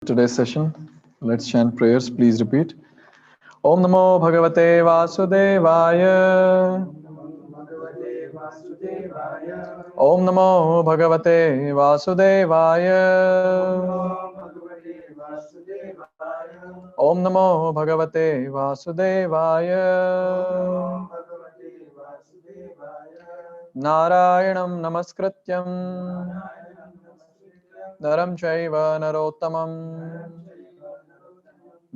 Today's session. Let's chant prayers. Please repeat. Om Namo Bhagavate Vasudevaya. Om Namo Bhagavate Vasudevaya. Om Namo Bhagavate Vasudevaya. Narayanam Namaskrityam Naram Chaiva Narottamam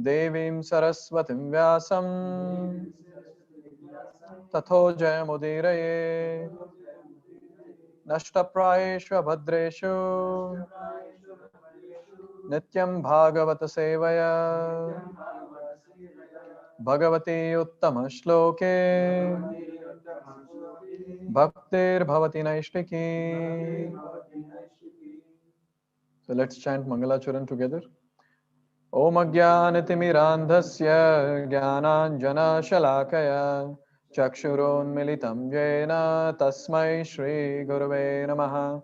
Devim Saraswatim Vyasam Tatho Jayamudiraye Nashtaprayeshu Bhadreshu Nityam Bhagavata Sevaya Bhagavati Uttama Shloke Bhaktir Bhavati Naishtiki. So let's chant Mangalacharan together. Om Ajnanatimirandhasya Jnananjana Shalakaya Chakshurunmilitam Jena Tasmai Shri Gurave Namaha.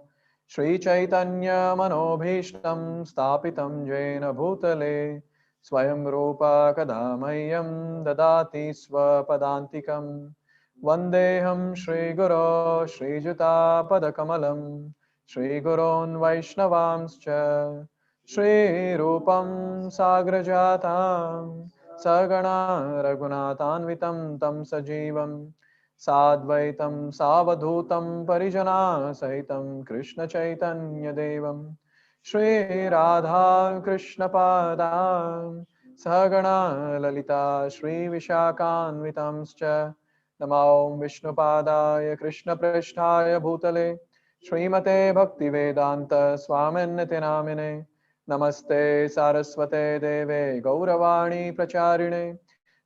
Shri Chaitanya Manobhishtam Stapitam Jena Bhutale Swayam Rupa Kadamayyam Dadati Swapadantikam Vandeham Shri Guru Shri Juta Padakamalam Shri Gurun Vaishnavamscha Shri Rupam Sagrajatam Sagana Raghunatanvitam Tam Sajivam Sadvaitam Savadhutam Parijana Sahitam Krishna Chaitanya Devam Shri Radha Krishna Padam Sagana Lalita Shri Vishakanvitamscha Namo Vishnu Padaya Krishna Prishtaya Bhutale Srimate Bhaktivedanta Swaminiti Namine Namaste Saraswate Deve Gauravani Pracharine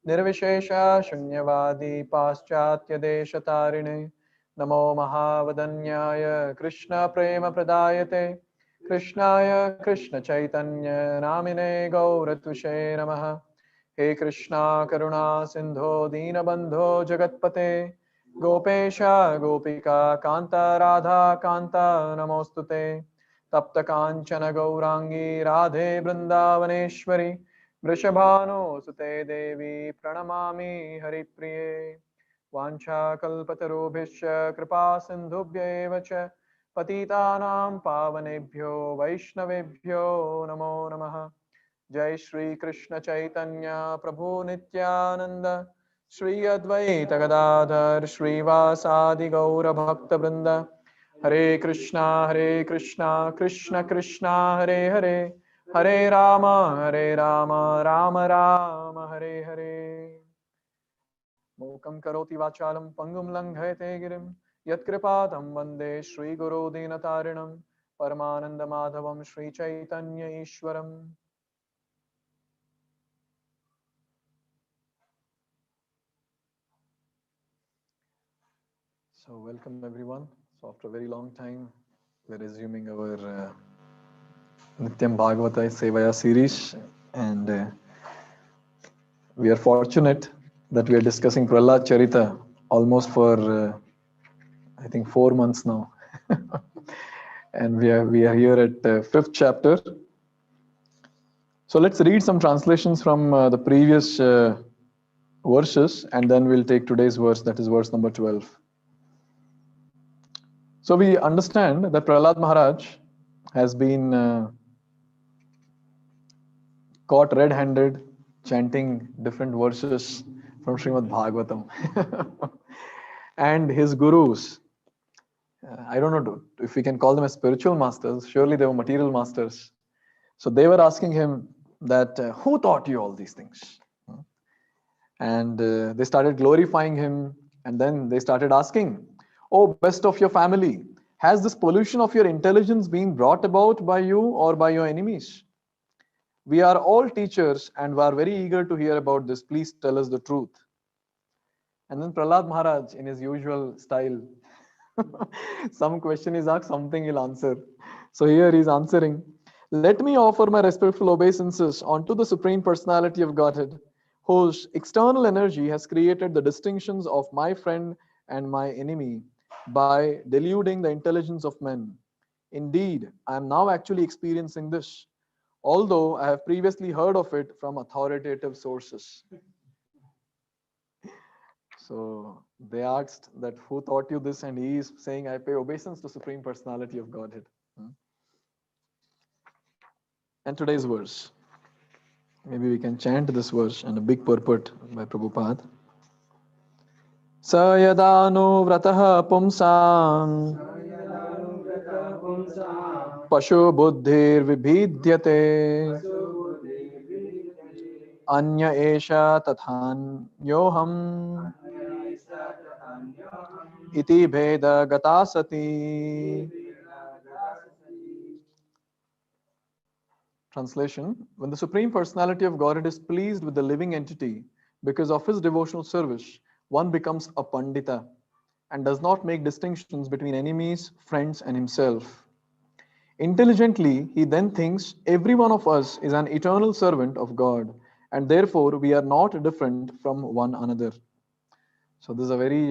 Nirvishesha Shunyavadi Paschatya Deshatarine Namo Mahavadanyaya Krishna Prema Pradayate Krishnaya Krishna Chaitanya Namine Gauratushe Namaha He Krishna Karuna Sindho Dinabandho Jagatpate Gopesha Gopika Kanta Radha Kanta Namostute Tapta Kanchana Gaurangi Radhe Vrindavaneshwari Vrishabhano Sute Devi Pranamami Haripriye Vancha Kalpatarubhisha Kripa Sindhubhya Evacha Patitanam Pavanebhyo Vaishnavebhyo Namo Namaha Jai Shri Krishna Chaitanya Prabhu Nityananda Shri Advaita Gadadhar Shri Vasadi Gaura Bhakta Vrinda Hare Krishna Krishna Krishna Hare Hare Hare Rama Rama Rama Hare Hare Mukam karoti vachalam pangum langhayate girim Yatkripatam vande Shri Guru Dinatarinam Paramananda Madhavam Shri Chaitanya Ishwaram. So welcome everyone. So after a very long time, we're resuming our Nityam Bhagavata Sevaya series, and we are fortunate that we are discussing Prahlad Charita almost for I think 4 months now, and we are here at fifth chapter. So let's read some translations from the previous verses, and then we'll take today's verse, that is verse number 12. So we understand that Prahlad Maharaj has been caught red-handed chanting different verses from Srimad Bhagavatam. And his gurus, I don't know if we can call them as spiritual masters, surely they were material masters. So they were asking him that, who taught you all these things? And they started glorifying him, and then they started asking, oh, best of your family, has this pollution of your intelligence been brought about by you or by your enemies? We are all teachers and we are very eager to hear about this. Please tell us the truth. And then Prahlad Maharaj, in his usual style, some question is asked, something he'll answer. So here he's answering. Let me offer my respectful obeisances unto the Supreme Personality of Godhead, whose external energy has created the distinctions of my friend and my enemy by deluding the intelligence of men. Indeed, I am now actually experiencing this. although I have previously heard of it from authoritative sources. So they asked that who taught you this, and he is saying, I pay obeisance to Supreme Personality of Godhead. And today's verse, maybe we can chant this verse and a big purport by Prabhupada. Sa yada no vrataha pumsam pashu buddhir vibhidyate anya esha tathanyoham iti bheda gata sati. Translation: when the Supreme Personality of Godhead is pleased with the living entity because of his devotional service, one becomes a Pandita and does not make distinctions between enemies, friends, and himself. Intelligently, he then thinks every one of us is an eternal servant of God, and therefore we are not different from one another. So this is a very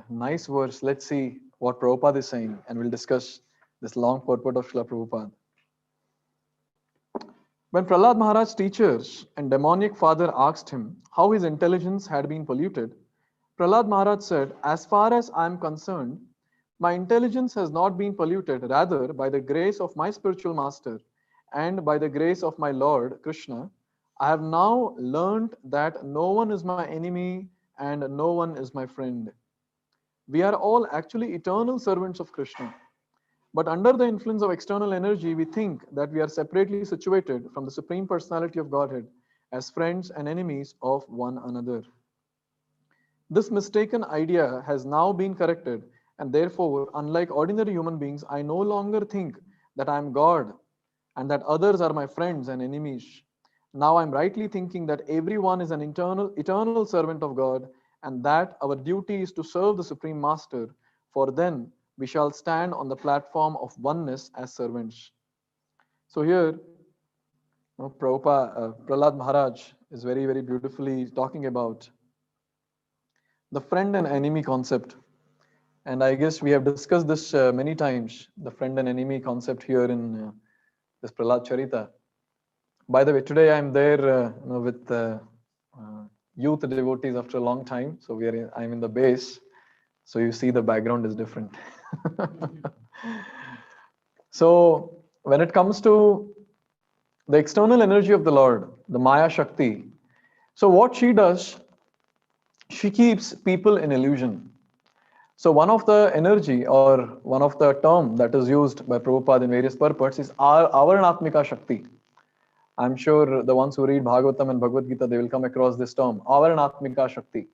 nice verse. Let's see what Prabhupada is saying, and we'll discuss this long purport of Srila Prabhupada. When Prahlad Maharaj's teachers and demoniac father asked him how his intelligence had been polluted, Prahlad Maharaj said, as far as I am concerned, my intelligence has not been polluted, rather by the grace of my spiritual master and by the grace of my Lord Krishna, I have now learned that no one is my enemy and no one is my friend. We are all actually eternal servants of Krishna. But under the influence of external energy, we think that we are separately situated from the Supreme Personality of Godhead as friends and enemies of one another. This mistaken idea has now been corrected, and therefore, unlike ordinary human beings, I no longer think that I am God and that others are my friends and enemies. Now I am rightly thinking that everyone is an eternal servant of God, and that our duty is to serve the Supreme Master, for then we shall stand on the platform of oneness as servants. So here, Prahlad Maharaj is very, very beautifully talking about the friend and enemy concept. And I guess we have discussed this many times, the friend and enemy concept here in this Prahlad Charita. By the way, today I'm there with youth devotees after a long time. So I'm in the base. So you see the background is different. So when it comes to the external energy of the Lord, the Maya Shakti, so what she does, she keeps people in illusion. So one of the energy or one of the term that is used by Prabhupada in various purports is Avaranatmika Shakti. I'm sure the ones who read Bhagavatam and Bhagavad Gita, they will come across this term, Avaranatmika Shakti.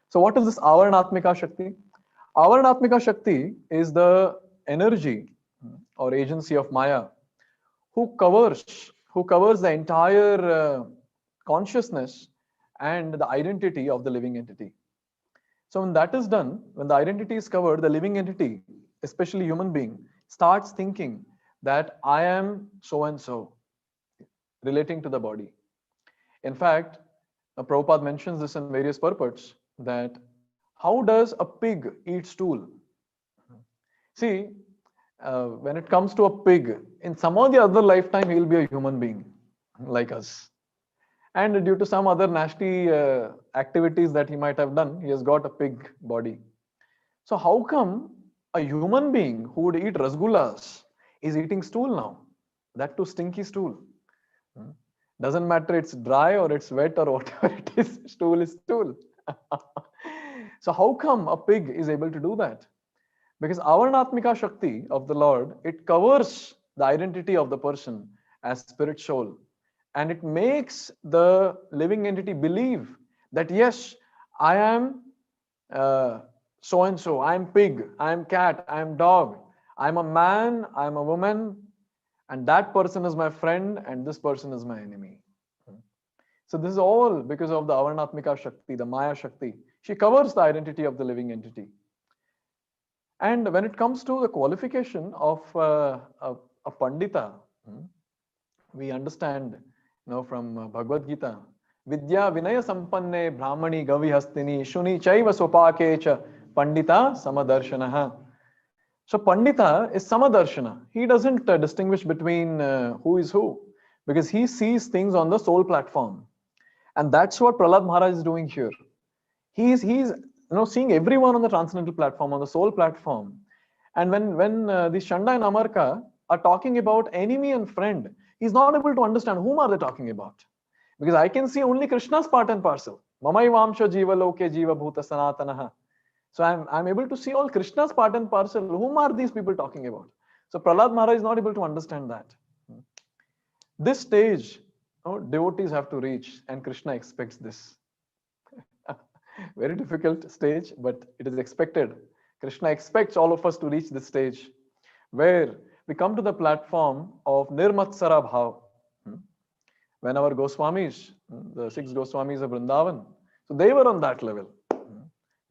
So what is this Avaranatmika Shakti? Avaranatmika Shakti is the energy or agency of Maya who covers the entire consciousness and the identity of the living entity. So when that is done, when the identity is covered, the living entity, especially human being, starts thinking that I am so and so, relating to the body. In fact, Prabhupada mentions this in various purports that how does a pig eat stool? See, when it comes to a pig, in some or the other lifetime, he will be a human being like us. And due to some other nasty activities that he might have done, he has got a pig body. So how come a human being who would eat rasgullas is eating stool now? That too stinky stool. Doesn't matter it's dry or it's wet or whatever it is, stool is stool. So how come a pig is able to do that? Because Avaranatmika Shakti of the Lord, it covers the identity of the person as spirit soul. And it makes the living entity believe that yes, I am so and so, I am pig, I am cat, I am dog, I am a man, I am a woman, and that person is my friend and this person is my enemy. So this is all because of the Avaranatmika Shakti, the Maya Shakti. She covers the identity of the living entity. And when it comes to the qualification of a Pandita, we understand from Bhagavad Gita, Vidya Vinaya Sampanne Brahmani Gavi Hastini Shuni Chaiva Sopakecha Pandita Samadarshanaha. So Pandita is Samadarshana. He doesn't distinguish between who is who. because he sees things on the soul platform. And that's what Prahlad Maharaj is doing here. He's seeing everyone on the transcendental platform, on the soul platform. And when the Shanda and Amarka are talking about enemy and friend, he's not able to understand whom are they talking about. Because I can see only Krishna's part and parcel. Mamai Vamsha Jiva Loke Jiva Bhuta Sanatanaha. So I'm able to see all Krishna's part and parcel. Whom are these people talking about? So Prahlad Maharaj is not able to understand that. This stage, devotees have to reach, and Krishna expects this. Very difficult stage, but it is expected. Krishna expects all of us to reach this stage where we come to the platform of Nirmatsara Bhav. When our Goswamis, the 6 Goswamis of Vrindavan, so they were on that level.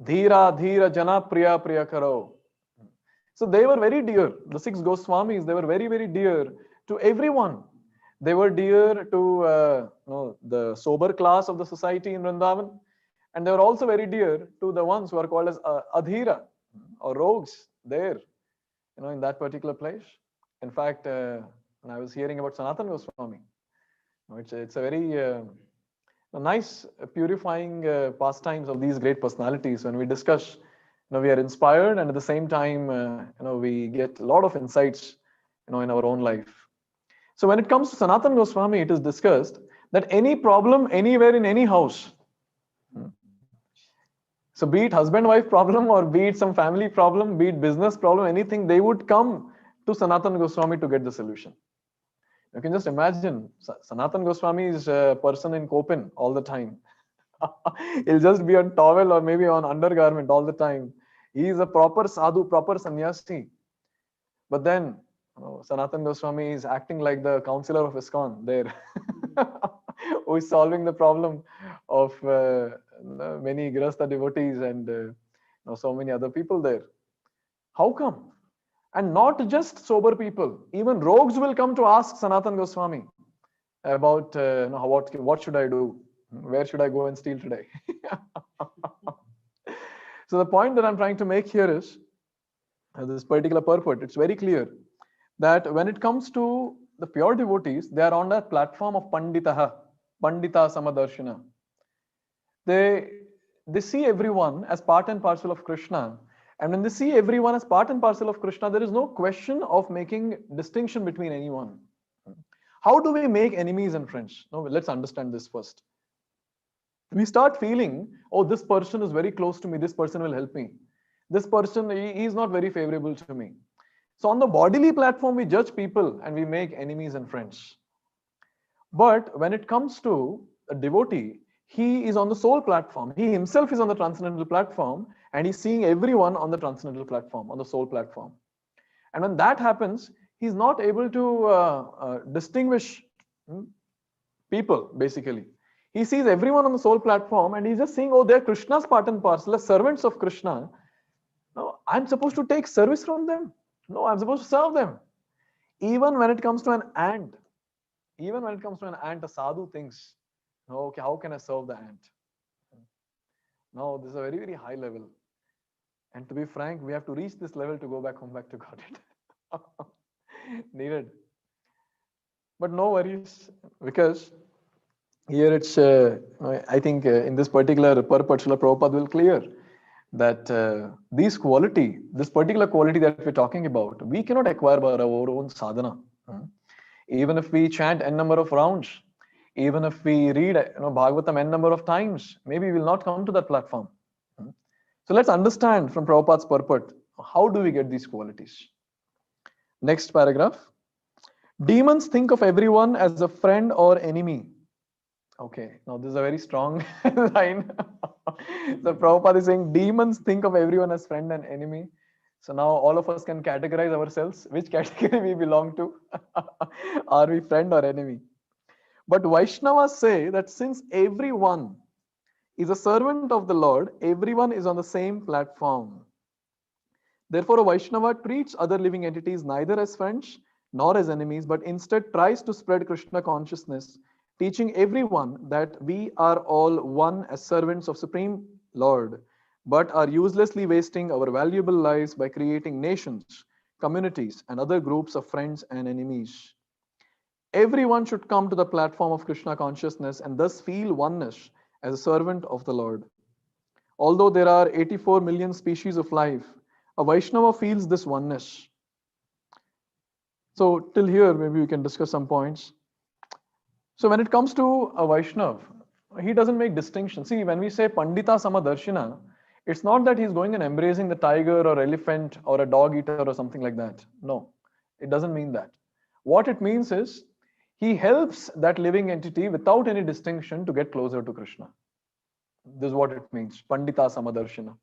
Dhira, Dhira, Jana, Priya, Priya Karo. So they were very dear. The 6 Goswamis, they were very, very dear to everyone. They were dear to the sober class of the society in Vrindavan. And they were also very dear to the ones who are called as Adhira or rogues there, in that particular place. In fact, when I was hearing about Sanatan Goswami, it's a very nice, purifying pastimes of these great personalities. When we discuss, we are inspired, and at the same time, we get a lot of insights, in our own life. So when it comes to Sanatan Goswami, it is discussed that any problem anywhere in any house, so be it husband-wife problem, or be it some family problem, be it business problem, anything, they would come to Sanatan Goswami to get the solution. You can just imagine, Sanatan Goswami is a person in Kopin all the time. He'll just be on towel or maybe on undergarment all the time. He is a proper sadhu, proper sannyasi. But then, Sanatan Goswami is acting like the counselor of ISKCON there, who is solving the problem of many Grihastha devotees and so many other people there. How come? And not just sober people, even rogues will come to ask Sanatan Goswami about what should I do? Where should I go and steal today? So the point that I'm trying to make here is this particular purport. It's very clear that when it comes to the pure devotees, they are on that platform of Pandita Samadarshana. They see everyone as part and parcel of Krishna. And when they see everyone as part and parcel of Krishna, there is no question of making distinction between anyone. How do we make enemies and friends? No, let's understand this first. We start feeling, oh, this person is very close to me. This person will help me. This person, he is not very favorable to me. So on the bodily platform, we judge people and we make enemies and friends. But when it comes to a devotee, he is on the soul platform. He himself is on the transcendental platform, and he's seeing everyone on the transcendental platform, on the soul platform. And when that happens, he's not able to distinguish people, basically. He sees everyone on the soul platform, and he's just seeing, oh, they're Krishna's part and parcel, as servants of Krishna. No, I'm supposed to take service from them. No, I'm supposed to serve them. Even when it comes to an ant, a sadhu thinks, okay, how can I serve the ant? No, this is a very, very high level. And to be frank, we have to reach this level to go back home, back to Godhead. Needed. But no worries, because here it's, I think in this particular purport, Srila Prabhupada will clear that this particular quality that we're talking about, we cannot acquire by our own sadhana. Even if we chant n number of rounds, even if we read Bhagavatam n number of times, maybe we will not come to that platform. So let's understand from Prabhupada's purport, how do we get these qualities? Next paragraph. Demons think of everyone as a friend or enemy. Okay, now this is a very strong line. So Prabhupada is saying demons think of everyone as friend and enemy. So now all of us can categorize ourselves, which category we belong to. Are we friend or enemy? But Vaishnavas say that since everyone is a servant of the Lord, everyone is on the same platform. Therefore, a Vaishnava treats other living entities neither as friends nor as enemies, but instead tries to spread Krishna consciousness, teaching everyone that we are all one as servants of Supreme Lord, but are uselessly wasting our valuable lives by creating nations, communities, and other groups of friends and enemies. Everyone should come to the platform of Krishna consciousness and thus feel oneness as a servant of the Lord. Although there are 84 million species of life, a Vaishnava feels this oneness. So, till here, maybe we can discuss some points. So, when it comes to a Vaishnav, he doesn't make distinction. See, when we say Pandita Samadarshina, it's not that he's going and embracing the tiger or elephant or a dog eater or something like that. No, it doesn't mean that. What it means is he helps that living entity without any distinction to get closer to Krishna. This is what it means, Pandita Samadarshina.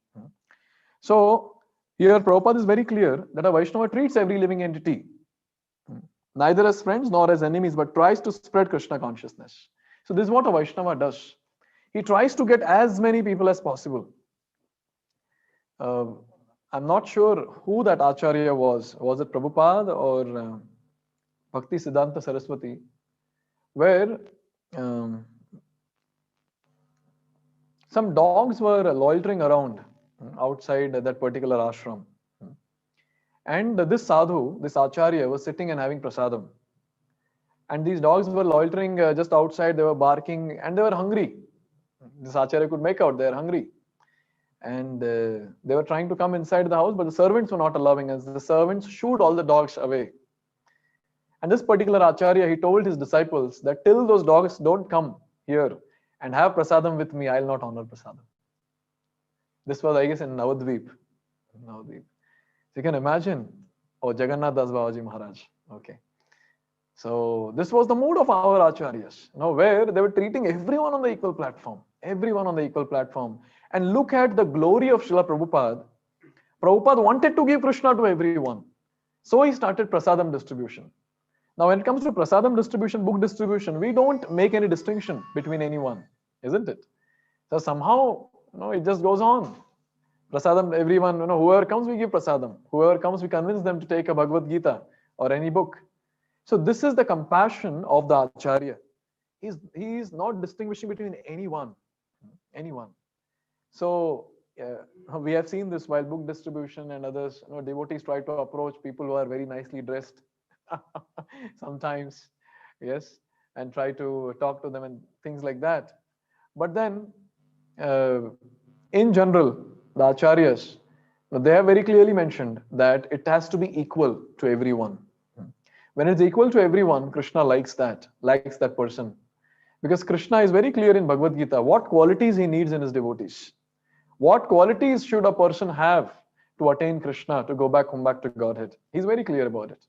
So here Prabhupada is very clear that a Vaishnava treats every living entity neither as friends nor as enemies, but tries to spread Krishna consciousness. So this is what a Vaishnava does. He tries to get as many people as possible. I'm not sure who that Acharya was. Was it Prabhupada or Bhakti Siddhanta Saraswati? Where some dogs were loitering around outside that particular ashram. And this sadhu, this acharya, was sitting and having prasadam. And these dogs were loitering just outside, they were barking and they were hungry. This acharya could make out they are hungry. And they were trying to come inside the house, but the servants were not allowing us. The servants shooed all the dogs away. And this particular acharya, he told his disciples that till those dogs don't come here and have prasadam with me, I'll not honor prasadam. This was, I guess, in Navadvip. So you can imagine, oh, Jagannath Das Babaji Maharaj. Okay. So this was the mood of our acharyas, where they were treating everyone on the equal platform. Everyone on the equal platform. And look at the glory of Srila Prabhupada. Prabhupada wanted to give Krishna to everyone. So he started prasadam distribution. Now, when it comes to prasadam distribution, book distribution, we don't make any distinction between anyone, isn't it? So somehow, it just goes on. Prasadam, everyone, whoever comes, we give prasadam. Whoever comes, we convince them to take a Bhagavad Gita or any book. So this is the compassion of the Acharya. He is not distinguishing between anyone. So we have seen this while book distribution and others, devotees try to approach people who are very nicely dressed sometimes, yes, and try to talk to them and things like that. But then, in general, the acharyas, they have very clearly mentioned that it has to be equal to everyone. When it's equal to everyone, Krishna likes that person. Because Krishna is very clear in Bhagavad Gita what qualities he needs in his devotees. What qualities should a person have to attain Krishna, to go back, come back to Godhead? He's very clear about it.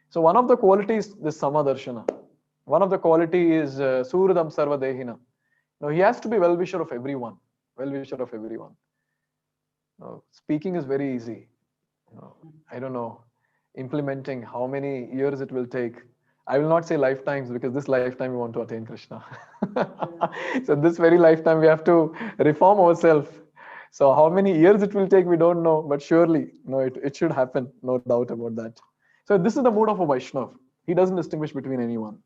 So one of the qualities is Samadarshana. One of the quality is Suhridam Sarva Dehina. He has to be well-wisher of everyone. Well-wisher of everyone. Speaking is very easy. I don't know, implementing how many years it will take. I will not say lifetimes because this lifetime we want to attain Krishna. So this very lifetime we have to reform ourselves. So how many years it will take, we don't know, but surely, it should happen, no doubt about that. So this is the mood of a Vaishnav. He doesn't distinguish between anyone.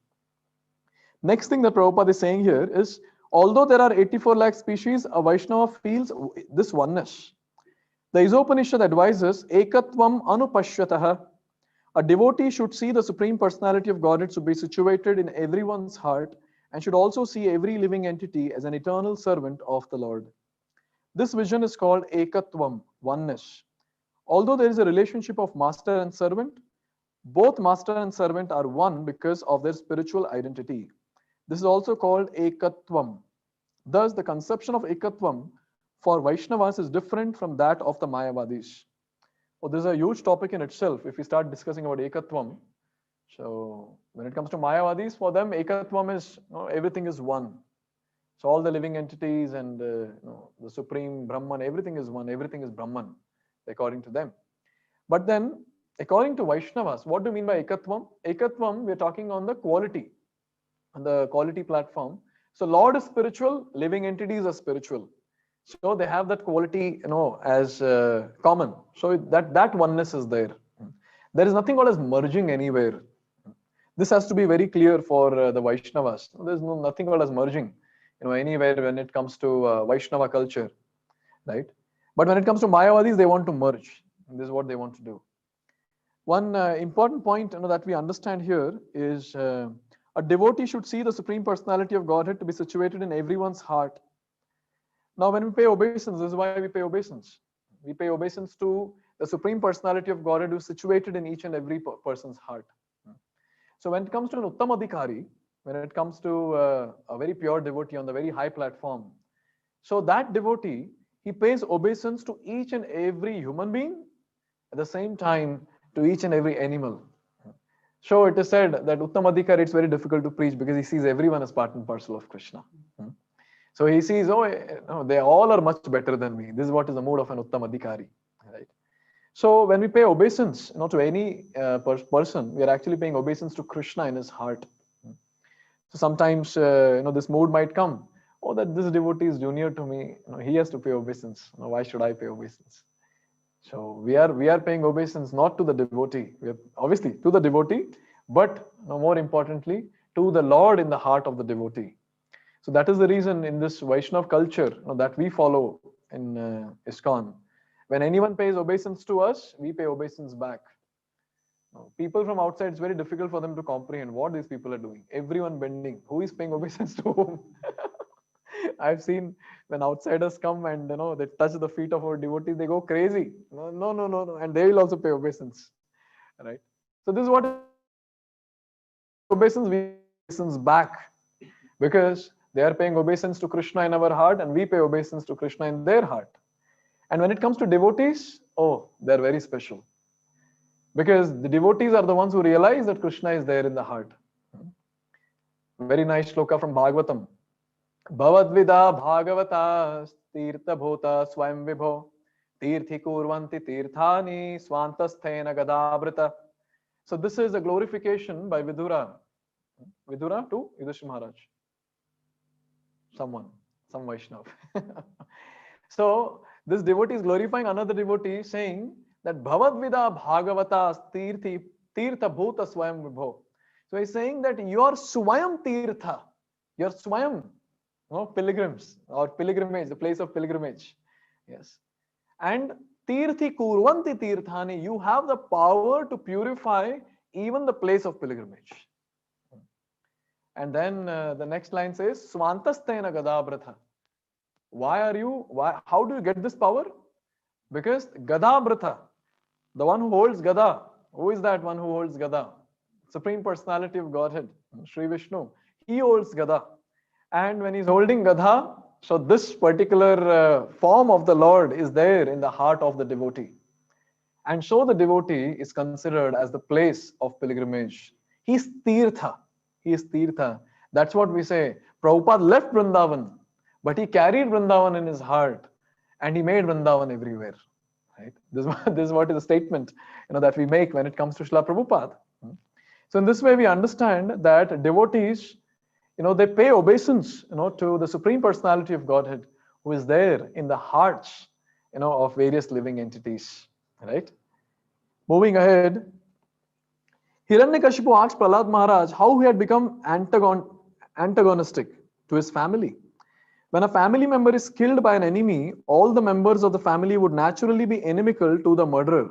Next thing that Prabhupada is saying here is, although there are 84 lakh species, a Vaishnava feels this oneness. The Isopanishad advises, Ekatvam Anupashyataha. A devotee should see the Supreme Personality of Godhead to be situated in everyone's heart and should also see every living entity as an eternal servant of the Lord. This vision is called Ekatvam, oneness. Although there is a relationship of master and servant, both master and servant are one because of their spiritual identity. This is also called Ekatvam. Thus, the conception of Ekatvam for Vaishnavas is different from that of the Mayavadis. This is a huge topic in itself if we start discussing about Ekatvam. So when it comes to Mayavadis, for them Ekatvam is everything is one. So all the living entities and the Supreme Brahman, everything is one, everything is Brahman according to them. But then according to Vaishnavas, what do you mean by Ekatvam? Ekatvam, we're talking on the quality platform. So Lord is spiritual, living entities are spiritual. So they have that quality, as common. So that oneness is there. There is nothing called as merging anywhere. This has to be very clear for the Vaishnavas. There's nothing called as merging, anywhere when it comes to Vaishnava culture, right? But when it comes to Mayavadis, they want to merge. This is what they want to do. One important point that we understand here is A devotee should see the Supreme Personality of Godhead to be situated in everyone's heart. Now, when we pay obeisance, this is why we pay obeisance. We pay obeisance to the Supreme Personality of Godhead who is situated in each and every person's heart. So when it comes to an Uttamadhikari, when it comes to a very pure devotee on the very high platform, so that devotee, he pays obeisance to each and every human being, at the same time to each and every animal. So it is said that Uttamadhikari, it's very difficult to preach because he sees everyone as part and parcel of Krishna. So he sees, oh, no, they all are much better than me. This is what is the mood of an Uttamadhikari, right? So when we pay obeisance, to any person, we are actually paying obeisance to Krishna in his heart. So sometimes, this mood might come. Oh, that this devotee is junior to me. He has to pay obeisance. Why should I pay obeisance? So we are paying obeisance not to the devotee. We are obviously to the devotee, but more importantly to the Lord in the heart of the devotee. So that is the reason in this Vaishnav culture that we follow in ISKCON. When anyone pays obeisance to us, we pay obeisance back. People from outside, it's very difficult for them to comprehend what these people are doing. Everyone bending. Who is paying obeisance to whom? I've seen when outsiders come and they touch the feet of our devotees, they go crazy. No, and they will also pay obeisance, right? So this is what obeisance, we pay obeisance back, because they are paying obeisance to Krishna in our heart, and we pay obeisance to Krishna in their heart. And when it comes to devotees, they're very special, because the devotees are the ones who realize that Krishna is there in the heart. Very nice shloka from Bhagavatam. Bhavadvida Bhagavata Tirtha Bhota Swayam Vibho Tirthi Kurvanti Tirthani Swantasthena Gadabrita. So this is a glorification by Vidura. Vidura to Yudhishthira Maharaj. Some Vaishnav. So this devotee is glorifying another devotee, saying that Bhavadvida Bhagavata Tirtha Bhuta Swayam Vibho. So he's saying that your Swayam Tirtha, your Swayam, pilgrims or pilgrimage, the place of pilgrimage. Yes. And Tirthi Kurvanti Tirthani, you have the power to purify even the place of pilgrimage. And then the next line says, Swantastena Gadabratha. How do you get this power? Because Gadabratha, the one who holds Gada, who is that one who holds Gada? Supreme Personality of Godhead, Sri Vishnu. He holds Gada. And when he's holding Gada, so this particular form of the Lord is there in the heart of the devotee. And so the devotee is considered as the place of pilgrimage. He's Tirtha. He is Tirtha. That's what we say. Prabhupada left Vrindavan, but he carried Vrindavan in his heart, and he made Vrindavan everywhere. Right? This is what is a statement that we make when it comes to Srila Prabhupada. So in this way, we understand that devotees, they pay obeisance, to the Supreme Personality of Godhead, who is there in the hearts, of various living entities, right? Moving ahead, Hiranyakashipu asked Prahlad Maharaj how he had become antagonistic to his family. When a family member is killed by an enemy, all the members of the family would naturally be inimical to the murderer.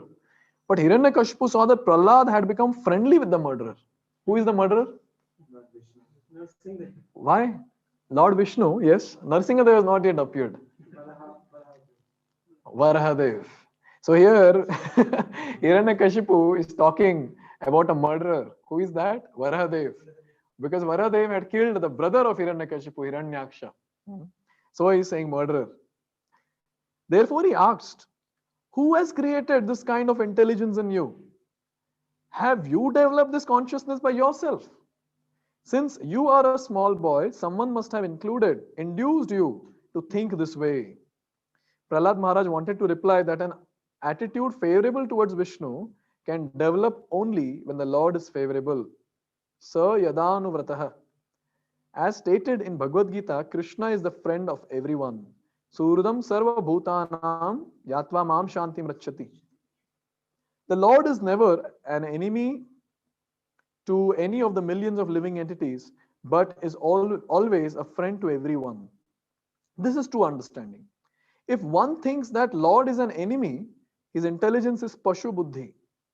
But Hiranyakashipu saw that Prahlad had become friendly with the murderer. Who is the murderer? Why? Lord Vishnu, yes. Narasimhadev has not yet appeared. Varahadev. So here, Hiranyakashipu is talking about a murderer. Who is that? Varahadev. Because Varahadev had killed the brother of Hiranyakashipu, Hiranyaksha. So he is saying murderer. Therefore he asked, who has created this kind of intelligence in you? Have you developed this consciousness by yourself? Since you are a small boy, someone must have induced you to think this way. Prahlad Maharaj wanted to reply that an attitude favorable towards Vishnu can develop only when the Lord is favorable. Sa yadanuvrataha. As stated in Bhagavad Gita, Krishna is the friend of everyone. Surudam sarva bhutanam yatva mam shantim rachati. The Lord is never an enemy to any of the millions of living entities, but is always a friend to everyone. This is true understanding. If one thinks that Lord is an enemy, his intelligence is pashu buddhi,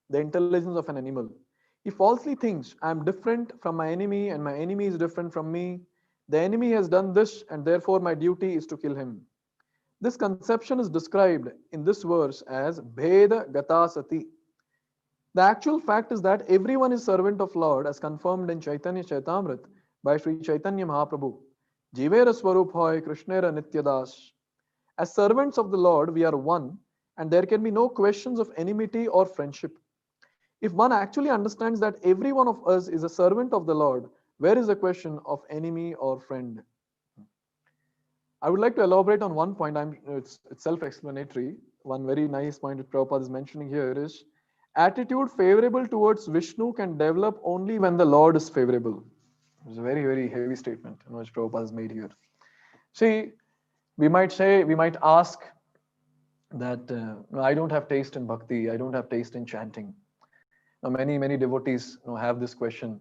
the intelligence of an animal. He falsely thinks, I am different from my enemy and my enemy is different from me. The enemy has done this and therefore my duty is to kill him. This conception is described in this verse as Bheda Gata Sati. The actual fact is that everyone is servant of Lord as confirmed in Chaitanya Chaitamrit by Sri Chaitanya Mahaprabhu. Jivera Swarup Hoy Krishnera Nityadas. As servants of the Lord, we are one, and there can be no questions of enmity or friendship. If one actually understands that every one of us is a servant of the Lord, where is the question of enemy or friend? I would like to elaborate on one point. It's self-explanatory. One very nice point that Prabhupada is mentioning here is attitude favorable towards Vishnu can develop only when the Lord is favorable. It's a very, very heavy statement which Prabhupada has made here. See, we might ask that I don't have taste in bhakti, I don't have taste in chanting. Now, many devotees have this question.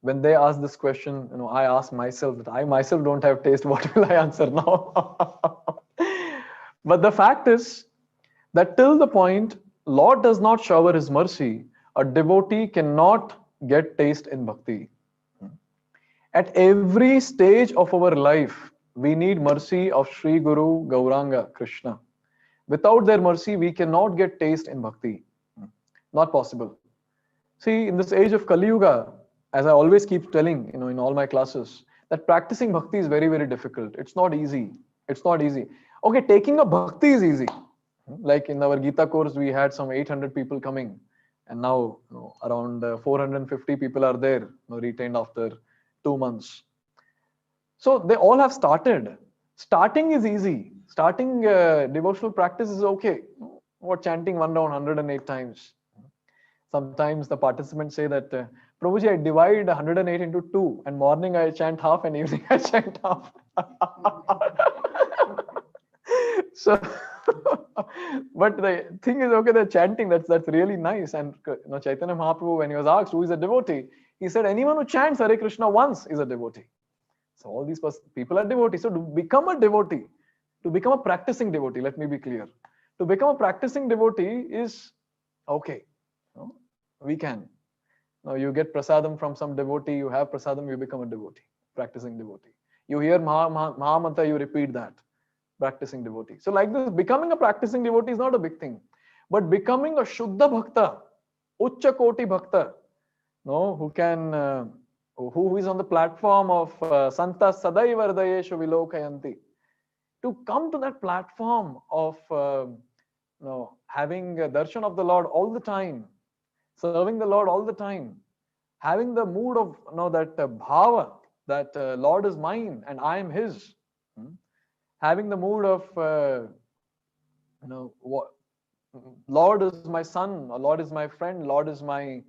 When they ask this question, I ask myself that I myself don't have taste. What will I answer now? But the fact is that till the point Lord does not shower His mercy, a devotee cannot get taste in bhakti. At every stage of our life, we need mercy of Sri Guru Gauranga Krishna. Without their mercy, we cannot get taste in bhakti. Not possible. See, in this age of Kali Yuga, as I always keep telling, in all my classes, that practicing bhakti is very, very difficult. It's not easy. It's not easy. Okay, taking a bhakti is easy. Like in our Gita course, we had some 800 people coming, and now around 450 people are there, retained after 2 months. So they all have started. Starting is easy. Starting devotional practice is okay. What chanting one round 108 times. Sometimes the participants say that, Prabhuji, I divide 108 into 2, and morning I chant half and evening I chant half. So, but the thing is, okay, the chanting, that's really nice. And Chaitanya Mahaprabhu, when he was asked who is a devotee, he said, anyone who chants Hare Krishna once is a devotee. So all these people are devotees. So to become a devotee, to become a practicing devotee, let me be clear. To become a practicing devotee is okay. We can. Now you get prasadam from some devotee, you have prasadam, you become a devotee, practicing devotee. You hear Mahamantra, you repeat that, practicing devotee. So like this, becoming a practicing devotee is not a big thing. But becoming a Shuddha Bhakta, Ucha Koti Bhakta, who is on the platform of Santa Sadaiva Hridayeshu Vilokayanti, to come to that platform of having a darshan of the Lord all the time, serving the Lord all the time, having the mood of that bhava, that Lord is mine and I am His, having the mood of Lord is my son, or Lord is my friend, Lord is my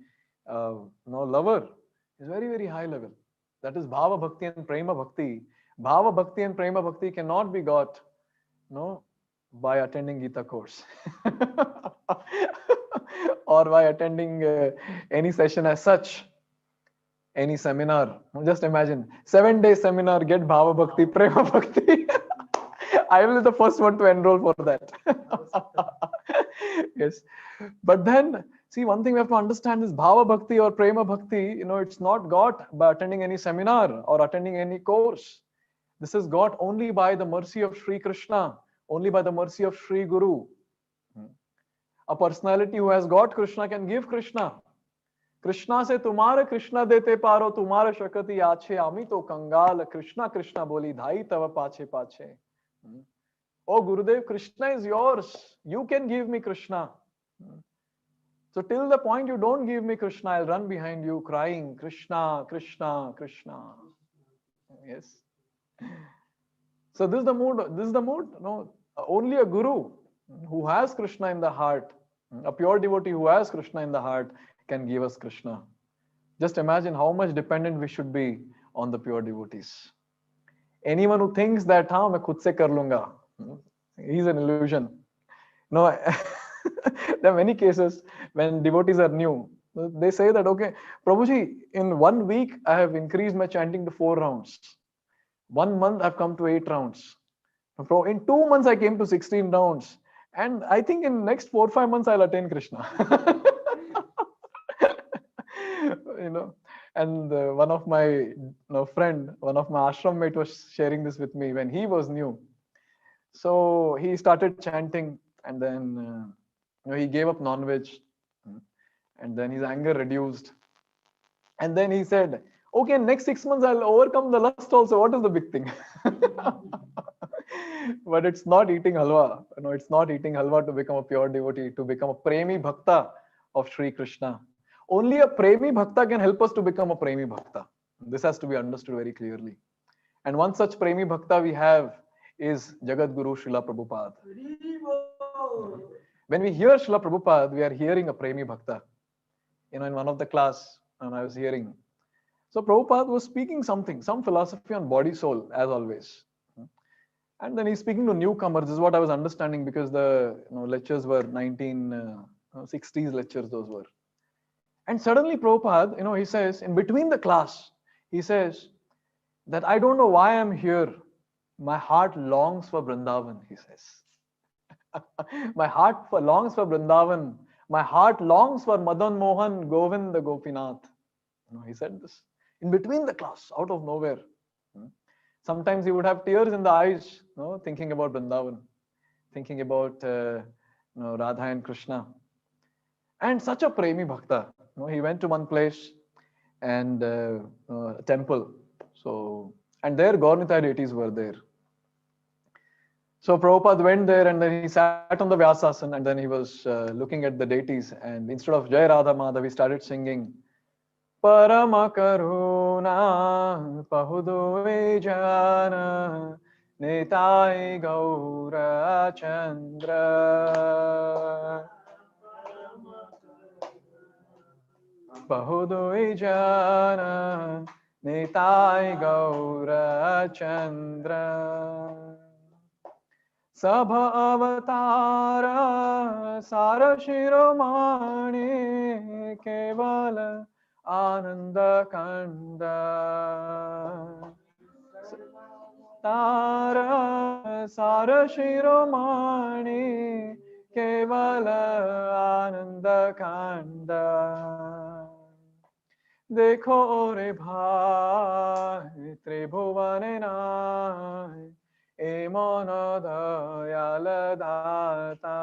lover, is very, very high level. That is bhava bhakti and prema bhakti. Bhava bhakti and prema bhakti cannot be got by attending Gita course or by attending any session as such, any seminar. Just imagine 7-day seminar, get bhava bhakti, prema bhakti. I will be the first one to enroll for that. Yes, but then see, one thing we have to understand is bhava bhakti or prema bhakti, it's not got by attending any seminar or attending any course. This is got only by the mercy of Sri Krishna, only by the mercy of Sri Guru. A personality who has got Krishna can give Krishna. Krishna se tumhare Krishna dete paro, tumhare shakati ache, ami to kangal, Krishna Krishna boli dhai tava pache pache. Oh Gurudev, Krishna is yours. You can give me Krishna. So till the point you don't give me Krishna, I'll run behind you crying, Krishna, Krishna, Krishna. Yes. So this is the mood. This is the mood. No, only a guru who has Krishna in the heart, a pure devotee who has Krishna in the heart, can give us Krishna. Just imagine how much dependent we should be on the pure devotees. Anyone who thinks that, main khud se kar lunga, he's an illusion. No, there are many cases when devotees are new. They say that, okay, Prabhuji, in 1 week, I have increased my chanting to 4 rounds. 1 month, I've come to 8 rounds. In 2 months, I came to 16 rounds. And I think in next 4-5 months, I'll attain Krishna. you know. And one of my friend, one of my ashram mate was sharing this with me when he was new. So he started chanting, and then he gave up non-veg, and then his anger reduced. And then he said, okay, next 6 months I'll overcome the lust also. What is the big thing? But it's not eating halwa. It's not eating halwa to become a pure devotee, to become a premi bhakta of Sri Krishna. Only a premi bhakta can help us to become a premi bhakta. This has to be understood very clearly. And one such premi bhakta we have is Jagat Guru Srila Prabhupada. When we hear Srila Prabhupada, we are hearing a premi bhakta. In one of the class, and I was hearing. So Prabhupada was speaking something, some philosophy on body soul, as always. And then he's speaking to newcomers. This is what I was understanding, because the lectures were 1960s lectures, those were. And suddenly Prabhupada, he says, in between the class, he says that I don't know why I'm here. My heart longs for Vrindavan, he says. My heart longs for Vrindavan. My heart longs for Madan Mohan, Govind, the Gopinath. He said this in between the class, out of nowhere. Sometimes he would have tears in the eyes, thinking about Vrindavan, thinking about Radha and Krishna. And such a premi bhakta. He went to one place and a temple. So, and there Gaur-Nitai deities were there. So Prabhupada went there and then he sat on the Vyasasana, and then he was looking at the deities, and instead of Jai Radha Madhav, he started singing Parama Karuna Pahudoe Jana Nitai Gaura Chandra Pahudoe Jana Nitai Gaura Chandra Sabha Avatara Sara Shiromani Kevala Ananda Kanda Tara Sara Shiromani Kevala Ananda Kanda Dekho re bhai Tribhuvane nai Emona dayal data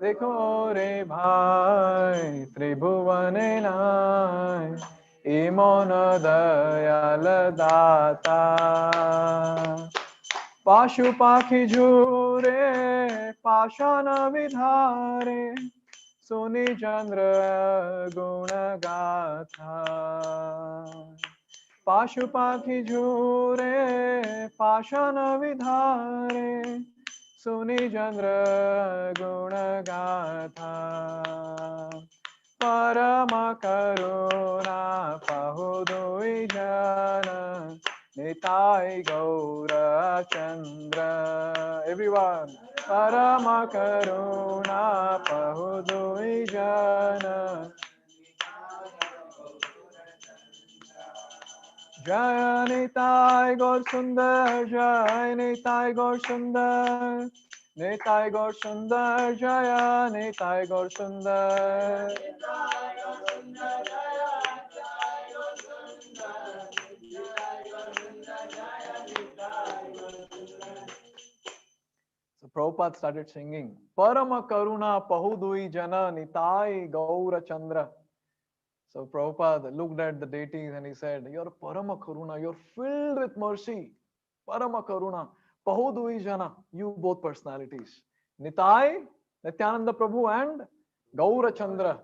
Dekho re bhai Tribhuvane nai Emona dayal data Pashu pakhi jhure Pashana vidhare Suni Chandra Guna Gatha Pashu pakhi jhure Pashana vidhare Suni Chandra Guna Gatha Parama Karuna Pahudui Jana Nitai Gaura Chandra. Everyone. Parama Karuna Pahudui Jana Jaya Nitai Gaur Sundar Jaya Nitai Gaur Sundar Nitai Gaur Sundar Jaya Nitai Gaur Sundar So Prabhupada started singing Parama Karuna Pahudui Jana Nitai Gaura Chandra. So Prabhupada looked at the deities and he said, you're Parama Karuna, you're filled with mercy. Parama Karuna, Pahudui Jana, you both personalities. Nitai, Nityananda Prabhu, and Gaura Chandra,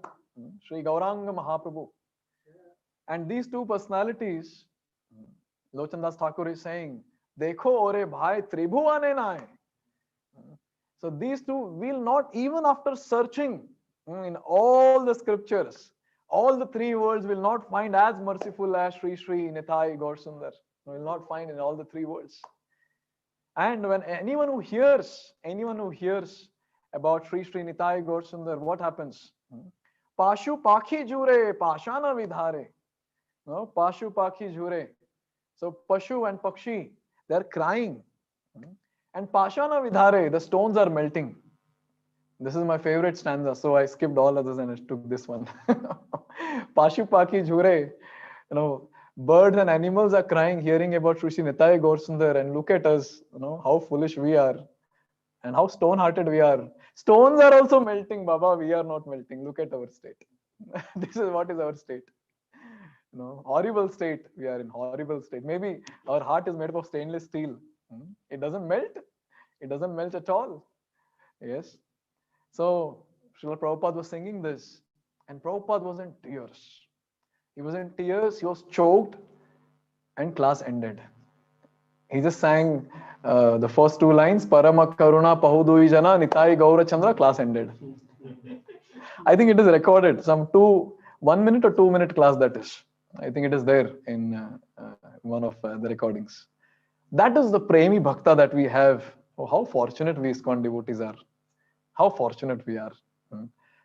Sri Gauranga Mahaprabhu. And these two personalities, Lochandas Thakur is saying, Dekho ore bhai tribhuvane nai. So these two will not, even after searching in all the scriptures, all the three worlds will not find as merciful as Sri Sri Nitai Gaur Sundar. Will not find in all the three worlds. And when anyone who hears about Sri Sri Nitai Gaur Sundar, what happens? Pashu Pakhi Jure Pashana Vidhare. No, Pashu Pakhi Jure. So Pashu and Pakshi, they're crying. And Pashana Vidhare, the stones are melting. This is my favorite stanza, so I skipped all others and I took this one. Pashu Paki Jhure, birds and animals are crying, hearing about Sri Nitai Gaur-Sundar, and look at us, how foolish we are and how stone-hearted we are. Stones are also melting, Baba. We are not melting. Look at our state. This is what is our state. Horrible state. We are in horrible state. Maybe our heart is made up of stainless steel. It doesn't melt. It doesn't melt at all. Yes. So Srila Prabhupada was singing this, and Prabhupada was in tears. He was in tears. He was choked, and class ended. He just sang the first two lines, Parama Karuna Pahudui Jana Nitai Gaura Chandra, class ended. I think it is recorded, some 1 minute or 2 minute class that is. I think it is there in one of the recordings. That is the Premi Bhakta that we have. Oh, how fortunate we ISKCON devotees are. How fortunate we are.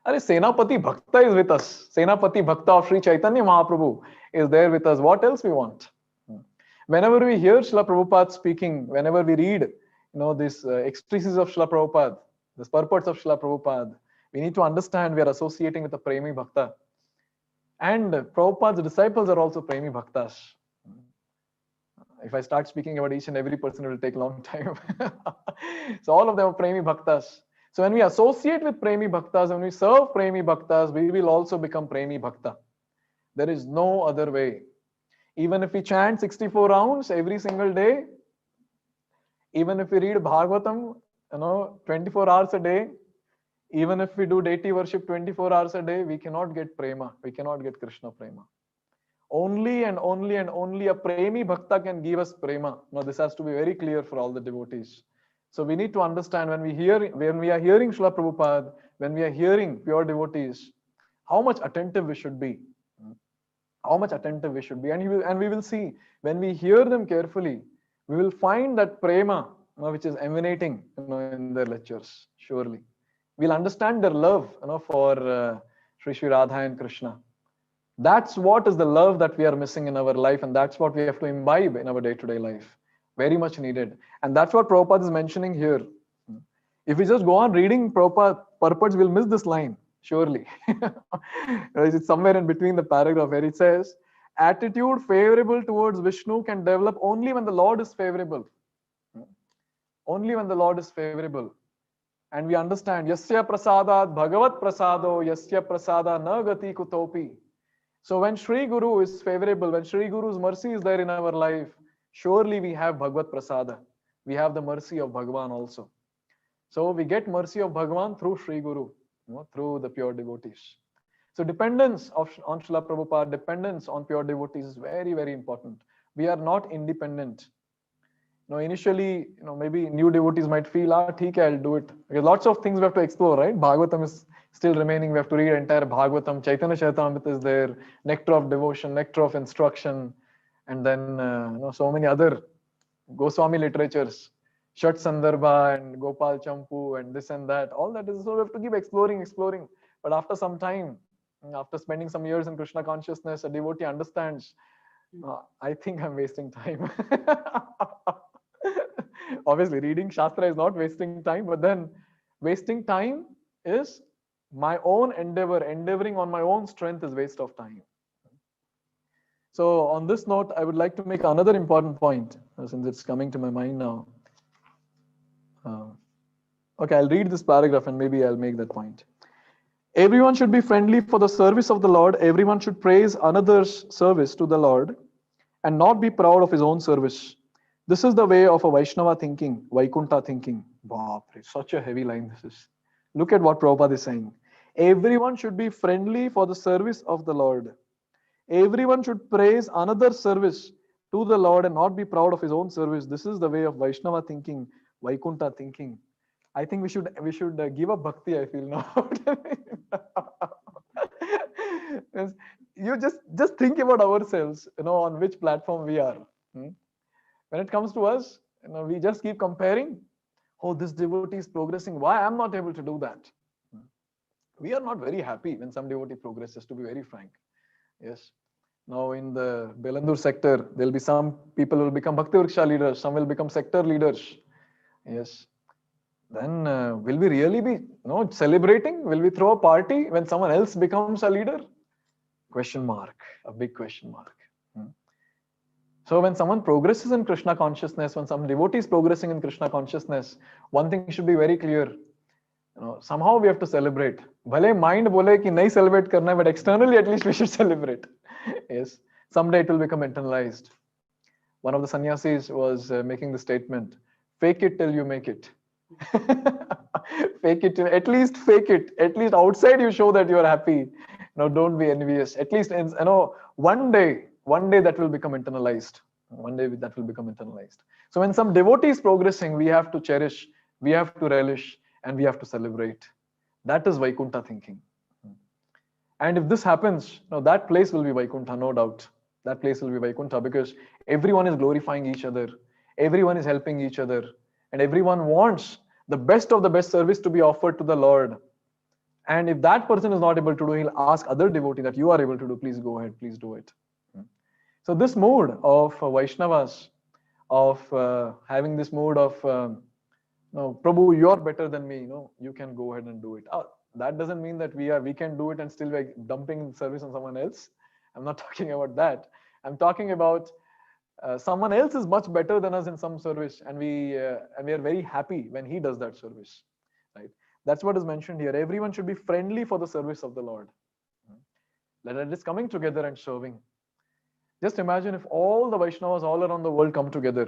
Are Senapati Bhakta is with us. Senapati Bhakta of Sri Chaitanya Mahaprabhu is there with us. What else we want? Whenever we hear Srila Prabhupada speaking, whenever we read, this exegesis of Srila Prabhupada, the purports of Srila Prabhupada, we need to understand we are associating with the Premi Bhakta. And Prabhupada's disciples are also Premi Bhaktas. If I start speaking about each and every person, it will take a long time. So all of them are Premi Bhaktas. So when we associate with Premi Bhaktas, when we serve Premi Bhaktas, we will also become Premi Bhakta. There is no other way. Even if we chant 64 rounds every single day, even if we read Bhagavatam, 24 hours a day, even if we do deity worship 24 hours a day, we cannot get prema. We cannot get Krishna prema. Only and only and only a Premi Bhakta can give us prema. Now this has to be very clear for all the devotees. So we need to understand when we are hearing Srila Prabhupada, when we are hearing pure devotees, how much attentive we should be. How much attentive we should be. And we will see, when we hear them carefully, we will find that prema which is emanating in their lectures, surely. We'll understand their love for Sri Radha and Krishna. That's what is the love that we are missing in our life, and that's what we have to imbibe in our day-to-day life. Very much needed. And that's what Prabhupada is mentioning here. If we just go on reading Prabhupada purports, we'll miss this line, surely. It's somewhere in between the paragraph where it says, attitude favorable towards Vishnu can develop only when the Lord is favorable. Only when the Lord is favorable. And we understand, Yasya prasadat bhagavat prasado, Yasya prasada na gati kutopi. So when Sri Guru is favorable, when Sri Guru's mercy is there in our life, surely we have Bhagavat Prasada. We have the mercy of Bhagavan also. So we get mercy of Bhagavan through Sri Guru, through the pure devotees. So dependence on Srila Prabhupada, dependence on pure devotees is very, very important. We are not independent. Initially, maybe new devotees might feel, theek hai, I'll do it. Because lots of things we have to explore, right? Bhagavatam is still remaining. We have to read entire Bhagavatam. Chaitanya Charitamrita is there. Nectar of devotion, nectar of instruction. And then, so many other Goswami literatures. Shat Sandarbha and Gopal Champu and this and that. All that is, so we have to keep exploring. But after some time, after spending some years in Krishna consciousness, a devotee understands, I think I'm wasting time. Obviously, reading Shastra is not wasting time, but then wasting time is my own endeavoring on my own strength is waste of time. So on this note, I would like to make another important point, since it's coming to my mind now. Okay, I'll read this paragraph and maybe I'll make that point. Everyone should be friendly for the service of the Lord. Everyone should praise another's service to the Lord and not be proud of his own service. This is the way of a Vaishnava thinking, Vaikunta thinking. Wow, such a heavy line this is. Look at what Prabhupada is saying. Everyone should be friendly for the service of the Lord. Everyone should praise another's service to the Lord and not be proud of his own service. This is the way of Vaishnava thinking, Vaikunta thinking. I think we should give up bhakti, I feel now. You just think about ourselves, on which platform we are. When it comes to us, we just keep comparing. Oh, this devotee is progressing. Why I'm not able to do that? We are not very happy when some devotee progresses, to be very frank. Yes. Now in the Belandur sector, there'll be some people who will become Bhakti Vriksha leaders, some will become sector leaders. Yes. Then will we really be celebrating? Will we throw a party when someone else becomes a leader? Question mark, a big question mark. So when someone progresses in Krishna consciousness, when some devotee is progressing in Krishna consciousness, one thing should be very clear. Somehow we have to celebrate. Bhale mind bole ki nahi celebrate karna hai, but externally at least we should celebrate. Yes. Someday it will become internalized. One of the sannyasis was making the statement, fake it till you make it. Fake it till, at least fake it. At least outside you show that you are happy. Don't be envious. At least, one day that will become internalized. One day that will become internalized. So when some devotee is progressing, we have to cherish, we have to relish, and we have to celebrate. That is Vaikuntha thinking. And if this happens, that place will be Vaikuntha, no doubt. That place will be Vaikuntha because everyone is glorifying each other, everyone is helping each other, and everyone wants the best of the best service to be offered to the Lord. And if that person is not able to do, he'll ask other devotee that you are able to do, please go ahead, please do it. So this mood of Vaishnavas, of having this mood of, no, Prabhu, you're better than me, you can go ahead and do it. That doesn't mean that we can do it and still we're dumping service on someone else. I'm not talking about that. I'm talking about someone else is much better than us in some service, and we are very happy when he does that service, right? That's what is mentioned here. Everyone should be friendly for the service of the Lord. Let us coming together and serving. Just imagine if all the Vaishnavas all around the world come together.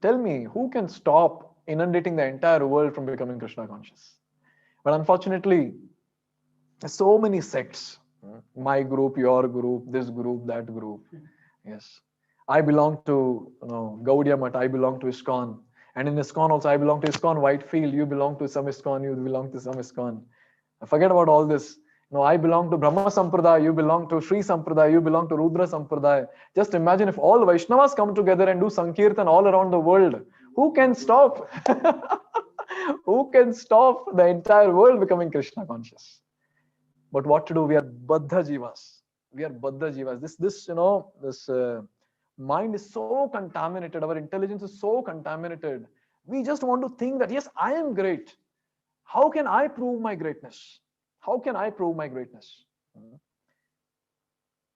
Tell me, who can stop inundating the entire world from becoming Krishna conscious? But unfortunately, there's so many sects. My group, your group, this group, that group. Yes. I belong to Gaudiya Math, I belong to ISKCON. And in ISKCON also, I belong to ISKCON Whitefield, you belong to some ISKCON, you belong to some ISKCON. Forget about all this. I belong to Brahma Sampradaya, you belong to Sri Sampradaya, you belong to Rudra Sampradaya. Just imagine if all Vaishnavas come together and do Sankirtan all around the world. Who can stop? Who can stop the entire world becoming Krishna conscious? But what to do? We are Baddha Jivas. We are Baddha Jivas. This mind is so contaminated. Our intelligence is so contaminated. We just want to think that, yes, I am great. How can I prove my greatness? How can I prove my greatness?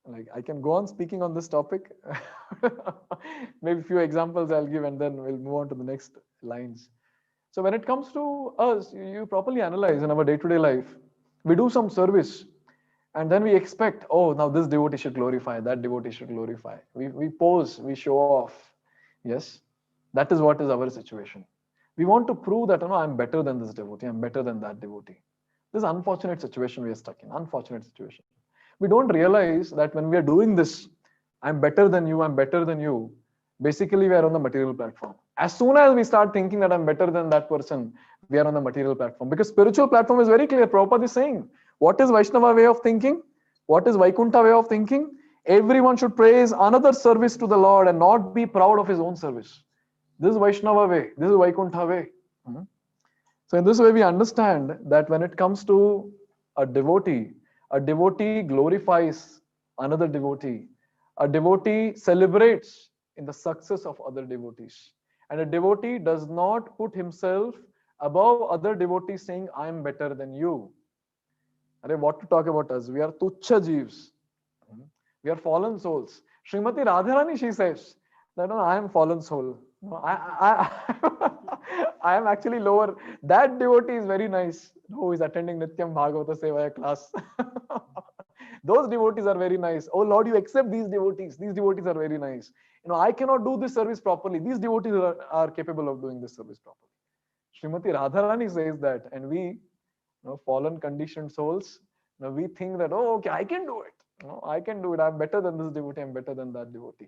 Like, I can go on speaking on this topic. Maybe a few examples I'll give, and then we'll move on to the next lines. So when it comes to us, you properly analyze in our day-to-day life. We do some service, and then we expect, oh, now this devotee should glorify, that devotee should glorify. We pose, we show off. Yes, that is what is our situation. We want to prove that, I'm better than this devotee, I'm better than that devotee. This unfortunate situation we are stuck in, unfortunate situation. We don't realize that when we are doing this, I'm better than you, I'm better than you, basically we are on the material platform. As soon as we start thinking that I'm better than that person, we are on the material platform. Because spiritual platform is very clear. Prabhupada is saying, what is Vaishnava way of thinking? What is Vaikuntha way of thinking? Everyone should praise another service to the Lord and not be proud of his own service. This is Vaishnava way. This is Vaikuntha way. So in this way, we understand that when it comes to a devotee glorifies another devotee. A devotee celebrates in the success of other devotees. And a devotee does not put himself above other devotees saying, I am better than you. What to talk about us? We are tuchha jeevs. We are fallen souls. Srimati Radharani, she says, that I am fallen soul. I am actually lower. That devotee is very nice, who is attending Nityam Bhagavata Sevaya class. Those devotees are very nice. Oh Lord, you accept these devotees. These devotees are very nice. I cannot do this service properly. These devotees are capable of doing this service properly. Srimati Radharani says that, and we, fallen conditioned souls, we think that, oh, okay, I can do it. I can do it. I'm better than this devotee. I'm better than that devotee.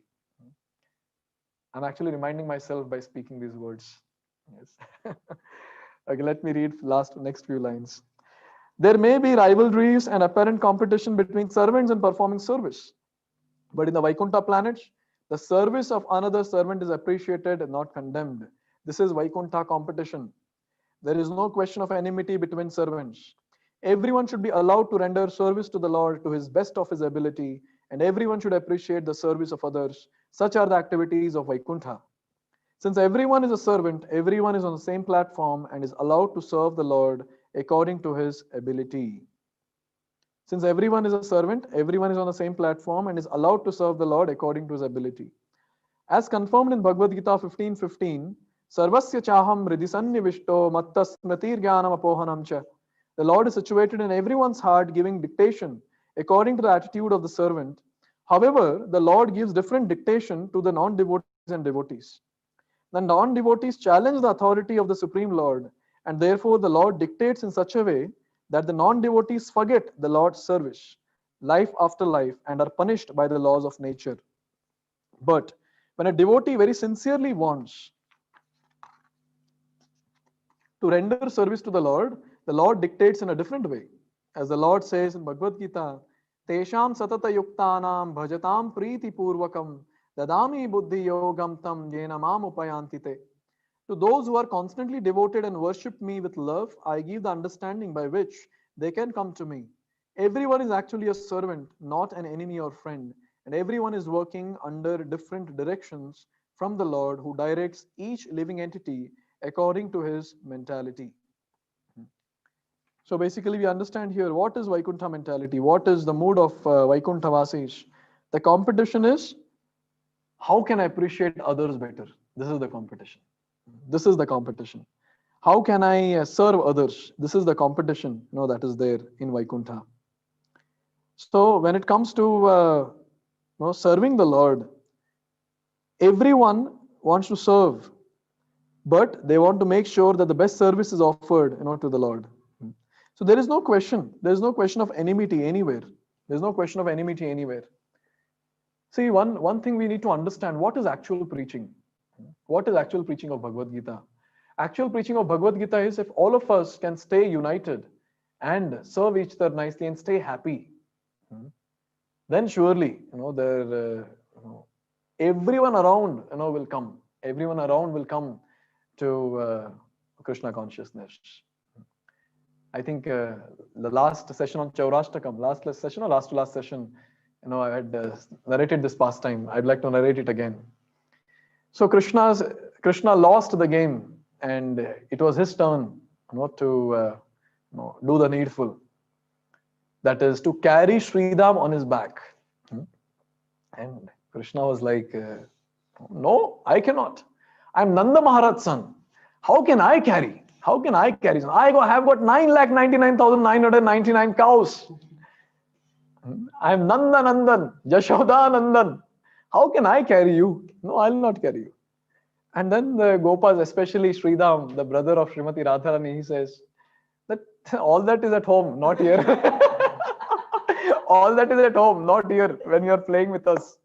I'm actually reminding myself by speaking these words. Yes. Okay, let me read next few lines. There may be rivalries and apparent competition between servants in performing service. But in the Vaikuntha planets, the service of another servant is appreciated and not condemned. This is Vaikuntha competition. There is no question of enmity between servants. Everyone should be allowed to render service to the Lord to his best of his ability, and everyone should appreciate the service of others. Such are the activities of Vaikuntha. Since everyone is a servant, everyone is on the same platform and is allowed to serve the Lord according to his ability. Since everyone is a servant, everyone is on the same platform and is allowed to serve the Lord according to his ability. As confirmed in Bhagavad Gita 15:15, Sarvasya chaham hridisannivishto mattasmritir jnanam apohanam cha. The Lord is situated in everyone's heart, giving dictation according to the attitude of the servant. However, the Lord gives different dictation to the non-devotees and devotees. The non-devotees challenge the authority of the Supreme Lord, and therefore the Lord dictates in such a way that the non-devotees forget the Lord's service, life after life, and are punished by the laws of nature. But when a devotee very sincerely wants to render service to the Lord dictates in a different way. As the Lord says in Bhagavad Gita, Tesham satata yuktanam bhajatam priti purvakam dadami buddhi yogam tam jena mam upayantite. To those who are constantly devoted and worship me with love, I give the understanding by which they can come to me. Everyone is actually a servant, not an enemy or friend, and everyone is working under different directions from the Lord who directs each living entity according to his mentality. So basically, we understand here what is Vaikuntha mentality, what is the mood of Vaikuntha Vasis. The competition is how can I appreciate others better? This is the competition. This is the competition. How can I serve others? This is the competition, that is there in Vaikuntha. So when it comes to serving the Lord, everyone wants to serve, but they want to make sure that the best service is offered, to the Lord. So there is no question. There is no question of enmity anywhere. There is no question of enmity anywhere. See, one thing we need to understand: what is actual preaching? What is actual preaching of Bhagavad Gita? Actual preaching of Bhagavad Gita is if all of us can stay united and serve each other nicely and stay happy, then surely, everyone around, will come. Everyone around will come to Krishna consciousness. I think the last session on Chaurashtakam, last session or last to last session, I had narrated this pastime. I'd like to narrate it again. So Krishna lost the game, and it was his turn, to do the needful. That is to carry Sridham on his back. And Krishna was like, no, I cannot. I'm Nanda Maharaj's son. How can I carry? How can I carry? I have got 9,99,999 cows. I'm Nanda Nandan, Jashoda Nandan. How can I carry you? No, I'll not carry you. And then the Gopas, especially Sridham, the brother of Srimati Radharani, he says that all that is at home, not here. All that is at home, not here when you are playing with us.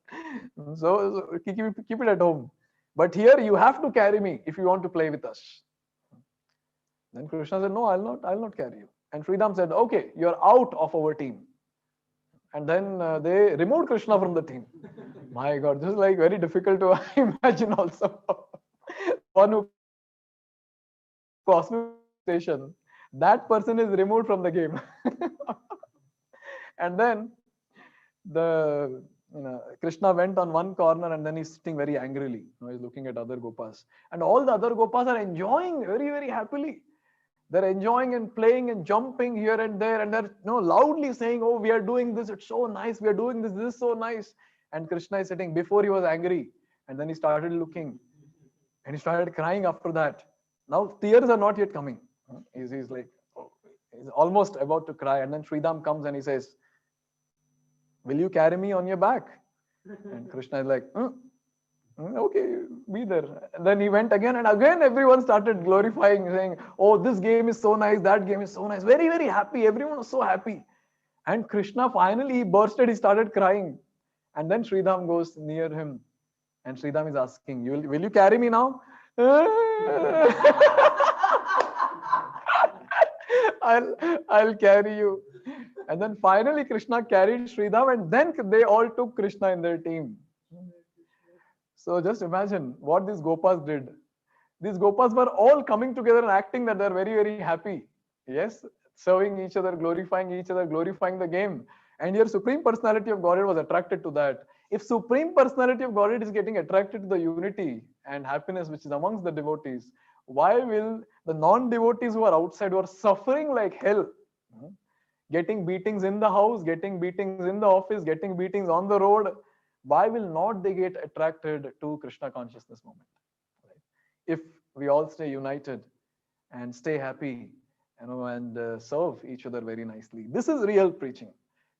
So keep it at home. But here you have to carry me if you want to play with us. Then Krishna said, no, I'll not carry you. And Sridham said, okay, you're out of our team. And then they removed Krishna from the team. My God, this is like very difficult to imagine also. The one who cosmic station, that person is removed from the game. And then Krishna went on one corner and then he's sitting very angrily. He's looking at other Gopas. And all the other Gopas are enjoying very, very happily. They're enjoying and playing and jumping here and there, and they're loudly saying, oh, we are doing this, it's so nice, we are doing this is so nice. And Krishna is sitting. Before he was angry, and then he started looking, and he started crying after that. Now tears are not yet coming. He's like, he's almost about to cry, and then Sridham comes and he says, will you carry me on your back? And Krishna is like, okay, be there. And then he went again, and again everyone started glorifying, saying, oh, this game is so nice, that game is so nice. Very, very happy. Everyone was so happy. And Krishna finally he bursted, he started crying. And then Sridham goes near him, and Sridham is asking, will you carry me now? I'll carry you. And then finally Krishna carried Sridham, and then they all took Krishna in their team. So just imagine what these Gopas did. These Gopas were all coming together and acting that they're very, very happy. Yes, serving each other, glorifying the game. And your Supreme Personality of Godhead was attracted to that. If Supreme Personality of Godhead is getting attracted to the unity and happiness which is amongst the devotees, why will the non-devotees who are outside, who are suffering like hell, getting beatings in the house, getting beatings in the office, getting beatings on the road. Why will not they get attracted to Krishna consciousness moment? Right? If we all stay united and stay happy, and serve each other very nicely. This is real preaching.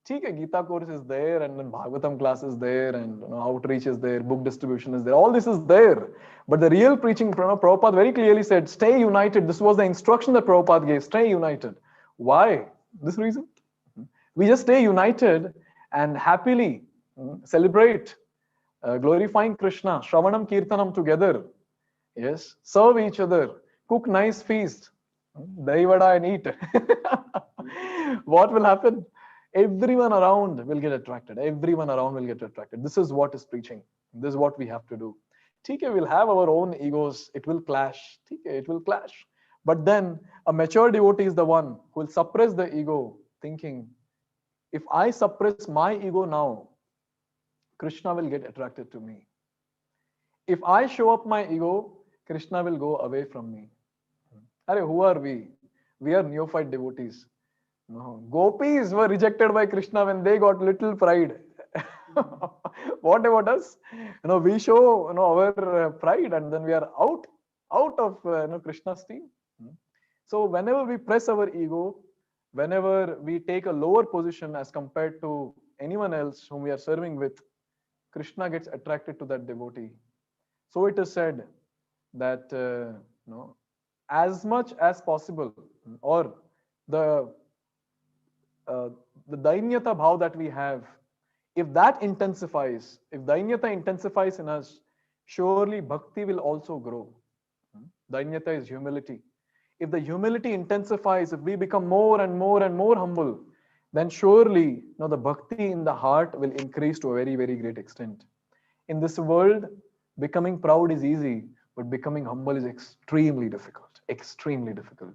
ठीक है, Gita course is there, and then Bhagavatam class is there, and outreach is there, book distribution is there. All this is there, but the real preaching, Prabhupada very clearly said, stay united. This was the instruction that Prabhupada gave. Stay united. Why? This reason. We just stay united and happily celebrate, glorifying Krishna, Shravanam Kirtanam together. Yes, serve each other, cook nice feast, dahi vada and eat. What will happen? Everyone around will get attracted. Everyone around will get attracted. This is what is preaching. This is what we have to do. Okay, we'll have our own egos. It will clash. Okay, it will clash. But then a mature devotee is the one who will suppress the ego, thinking, if I suppress my ego now, Krishna will get attracted to me. If I show up my ego, Krishna will go away from me. Arey, who are we? We are neophyte devotees. No. Gopis were rejected by Krishna when they got little pride. What about us? We show our pride, and then we are out of Krishna's team. So whenever we press our ego, whenever we take a lower position as compared to anyone else whom we are serving with, Krishna gets attracted to that devotee. So it is said that as much as possible, or the dainyata bhav that we have, if that intensifies, if dainyata intensifies in us, surely bhakti will also grow. Dainyata is humility. If the humility intensifies, if we become more and more and more humble, then surely the bhakti in the heart will increase to a very, very great extent. In this world, becoming proud is easy, but becoming humble is extremely difficult. Extremely difficult.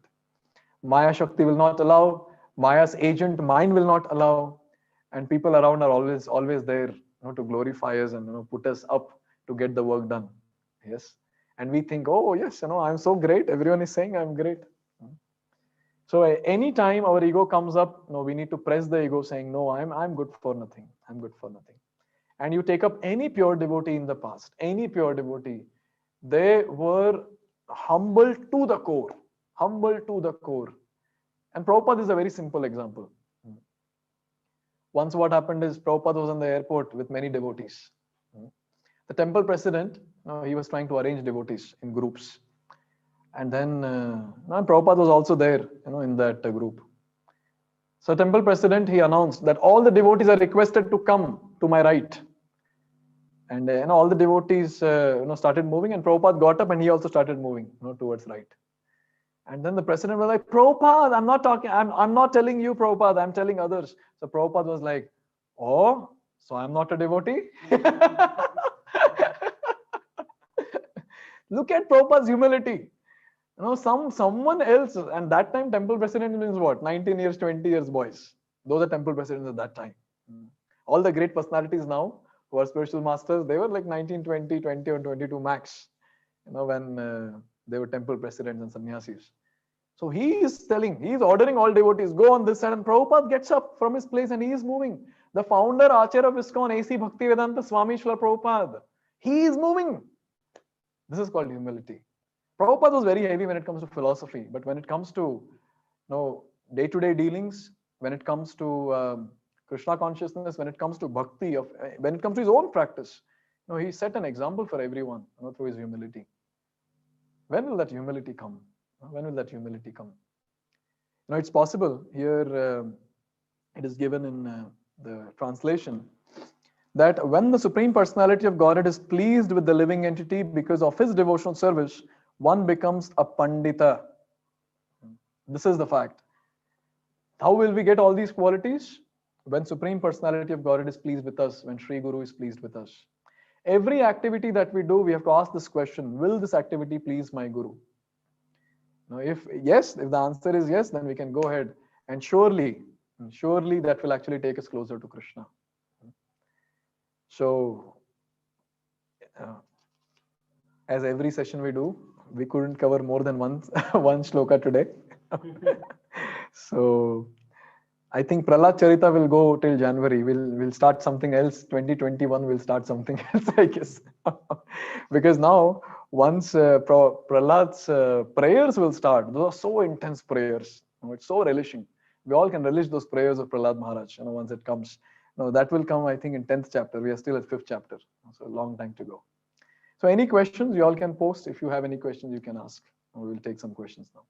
Maya Shakti will not allow, Maya's agent mind will not allow, and people around are always there to glorify us and put us up to get the work done. Yes. And we think, oh yes, I'm so great. Everyone is saying I'm great. So any time our ego comes up, we need to press the ego, saying, no, I'm good for nothing. I'm good for nothing. And you take up any pure devotee in the past, any pure devotee, they were humble to the core. Humble to the core. And Prabhupada is a very simple example. Once what happened is Prabhupada was on the airport with many devotees. The temple president, he was trying to arrange devotees in groups. And then Prabhupada was also there, in that group. So temple president, he announced that all the devotees are requested to come to my right. And all the devotees started moving, and Prabhupada got up and he also started moving towards right. And then the president was like, Prabhupada, I'm not telling you, Prabhupada, I'm telling others. So Prabhupada was like, oh, so I'm not a devotee? Look at Prabhupada's humility. Someone else, and that time temple president means what? 19 years, 20 years boys. Those are temple presidents at that time. All the great personalities now who are spiritual masters, they were like 19, 20, 20 or 22 max, when they were temple presidents and sannyasis. So he is ordering all devotees, go on this side, and Prabhupada gets up from his place and he is moving. The founder, Acharya of ISKCON, A.C. Bhaktivedanta Swami Srila Prabhupada, he is moving. This is called humility. Prabhupada was very heavy when it comes to philosophy, but when it comes to day-to-day dealings, when it comes to Krishna consciousness, when it comes to bhakti, when it comes to his own practice, he set an example for everyone through his humility. When will that humility come? When will that humility come? It's possible. Here it is given in the translation that when the Supreme Personality of Godhead is pleased with the living entity because of his devotional service, one becomes a Pandita. This is the fact. How will we get all these qualities? When Supreme Personality of Godhead is pleased with us, when Sri Guru is pleased with us. Every activity that we do, we have to ask this question, will this activity please my Guru? If the answer is yes, then we can go ahead, and surely that will actually take us closer to Krishna. So, as every session we do, we couldn't cover more than one shloka today. So, I think Prahlad Charita will go till January. We'll start something else. 2021 will start something else, I guess. Because now, once Prahlad's prayers will start, those are so intense prayers. It's so relishing. We all can relish those prayers of Prahlad Maharaj. Once it comes, that will come, I think, in 10th chapter. We are still at 5th chapter, so a long time to go. So, any questions you all can post. If you have any questions, you can ask. We will take some questions now.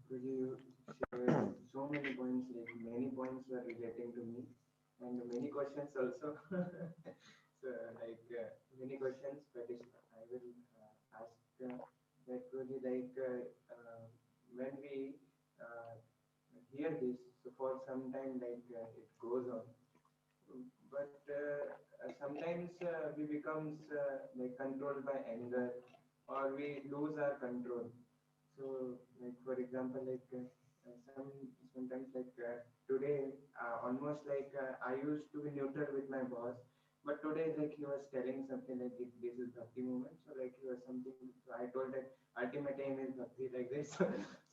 Could you share so many points, like many points were relating to me, and many questions also. So, like many questions, but I will ask that really when we hear this, so for some time it goes on, but sometimes we becomes like controlled by anger, or we lose our control. So, like for example, sometimes today, almost I used to be neutral with my boss, but today like he was telling something like this is bhakti movement. So like he was something. So I told that ultimate aim is bhakti like this.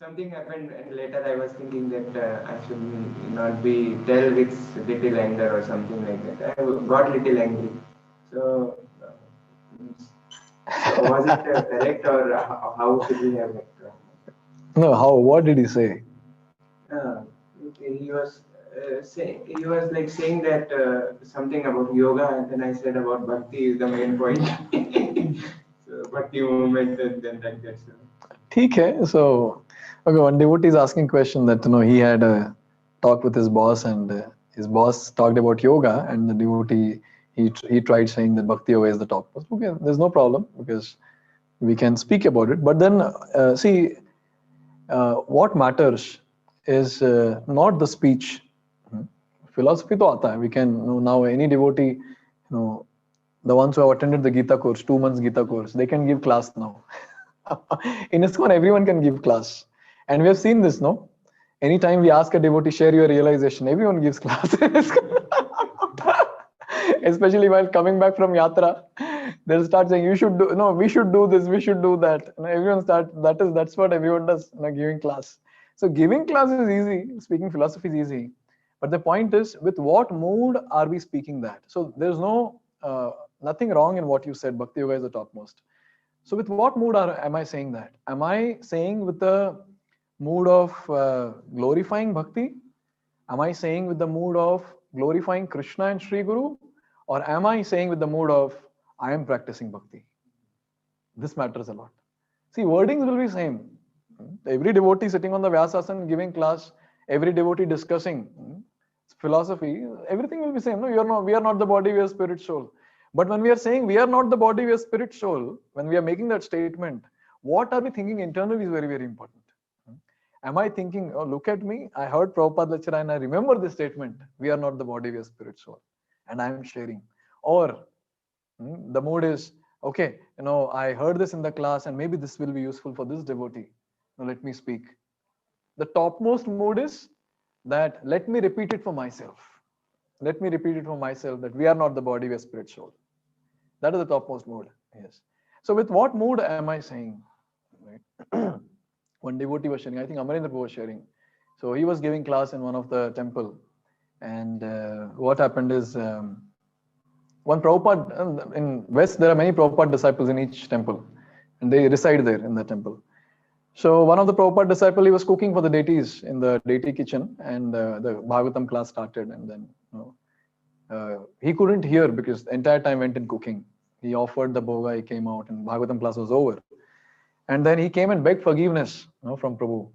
Something happened, and later I was thinking that I should not be tell with little anger or something like that. I got little angry. So. So was it correct, or how should we have it? No, how? What did he say? Uh, he was he was like saying that something about yoga, and then I said about bhakti is the main point. So bhakti movement, and then like that. ठीक है. So, okay, one devotee is asking question that he had a talk with his boss, and his boss talked about yoga, and the devotee he tried saying that bhakti yoga is the top. Okay, there's no problem because we can speak about it. But then see, what matters is not the speech. Philosophy to aata hai. We can now any devotee, the ones who have attended the Gita course, 2 months Gita course, they can give class now. In ISKCON, everyone can give class. And we have seen this, no? Anytime we ask a devotee, share your realization, everyone gives class. Especially while coming back from yatra, they'll start saying, you should do, no, we should do this, we should do that. And everyone that's what everyone does, giving class. So giving class is easy, speaking philosophy is easy. But the point is, with what mood are we speaking that? So there's nothing wrong in what you said, Bhakti Yoga is the topmost. So with what mood am I saying that? Am I saying with the mood of glorifying bhakti? Am I saying with the mood of glorifying Krishna and Sri Guru? Or am I saying with the mood of I am practicing bhakti? This matters a lot. See, wordings will be same. Every devotee sitting on the Vyasasana giving class, every devotee discussing philosophy, everything will be same. No, we are not the body, we are spirit, soul. But when we are saying we are not the body, we are spirit, soul, when we are making that statement, what are we thinking internally is very, very important. Am I thinking, oh, look at me, I heard Prabhupada lecture and I remember this statement, we are not the body, we are spirit, soul, and I am sharing. Or the mood is, okay, I heard this in the class and maybe this will be useful for this devotee. Now let me speak. The topmost mood is that let me repeat it for myself. Let me repeat it for myself that we are not the body, we are spirit, soul. That is the topmost mood. Yes. So with what mood am I saying? Right? One devotee was sharing, I think Amarendra was sharing. So he was giving class in one of the temple. And what happened is, one Prabhupada, in West, there are many Prabhupada disciples in each temple. And they reside there in the temple. So one of the Prabhupada disciple, he was cooking for the deities in the deity kitchen, and the Bhagavatam class started, and then he couldn't hear because the entire time went in cooking. He offered the bhoga, he came out, and Bhagavatam class was over. And then he came and begged forgiveness from Prabhu.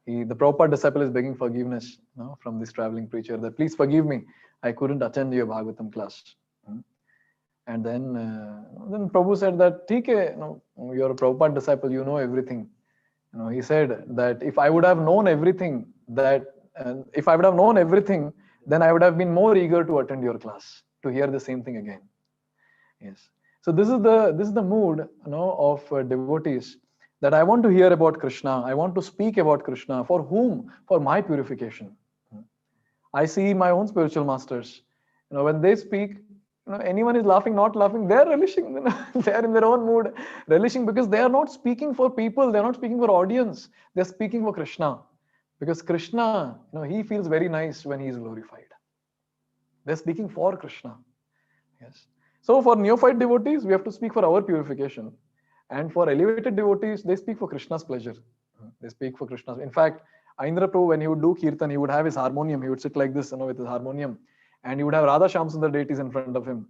The Prabhupada disciple is begging forgiveness from this traveling preacher that please forgive me, I couldn't attend your Bhagavatam class. And then Prabhu said that, "Theek hai, you're a Prabhupada disciple, you know everything." He said that if I would have known everything, then I would have been more eager to attend your class, to hear the same thing again. Yes. So this is the mood of devotees, that I want to hear about Krishna. I want to speak about Krishna. For whom? For my purification. I see my own spiritual masters. When they speak, anyone is laughing, not laughing, they're relishing. They're in their own mood, relishing, because they are not speaking for people, they're not speaking for audience, they're speaking for Krishna. Because Krishna, he feels very nice when he is glorified. They're speaking for Krishna. Yes. So for neophyte devotees, we have to speak for our purification. And for elevated devotees, they speak for Krishna's pleasure. They speak for Krishna's. In fact, Indra Prabhu, when he would do kirtan, he would have his harmonium. He would sit like this, with his harmonium. And he would have Radha Shyamsundar deities in front of him.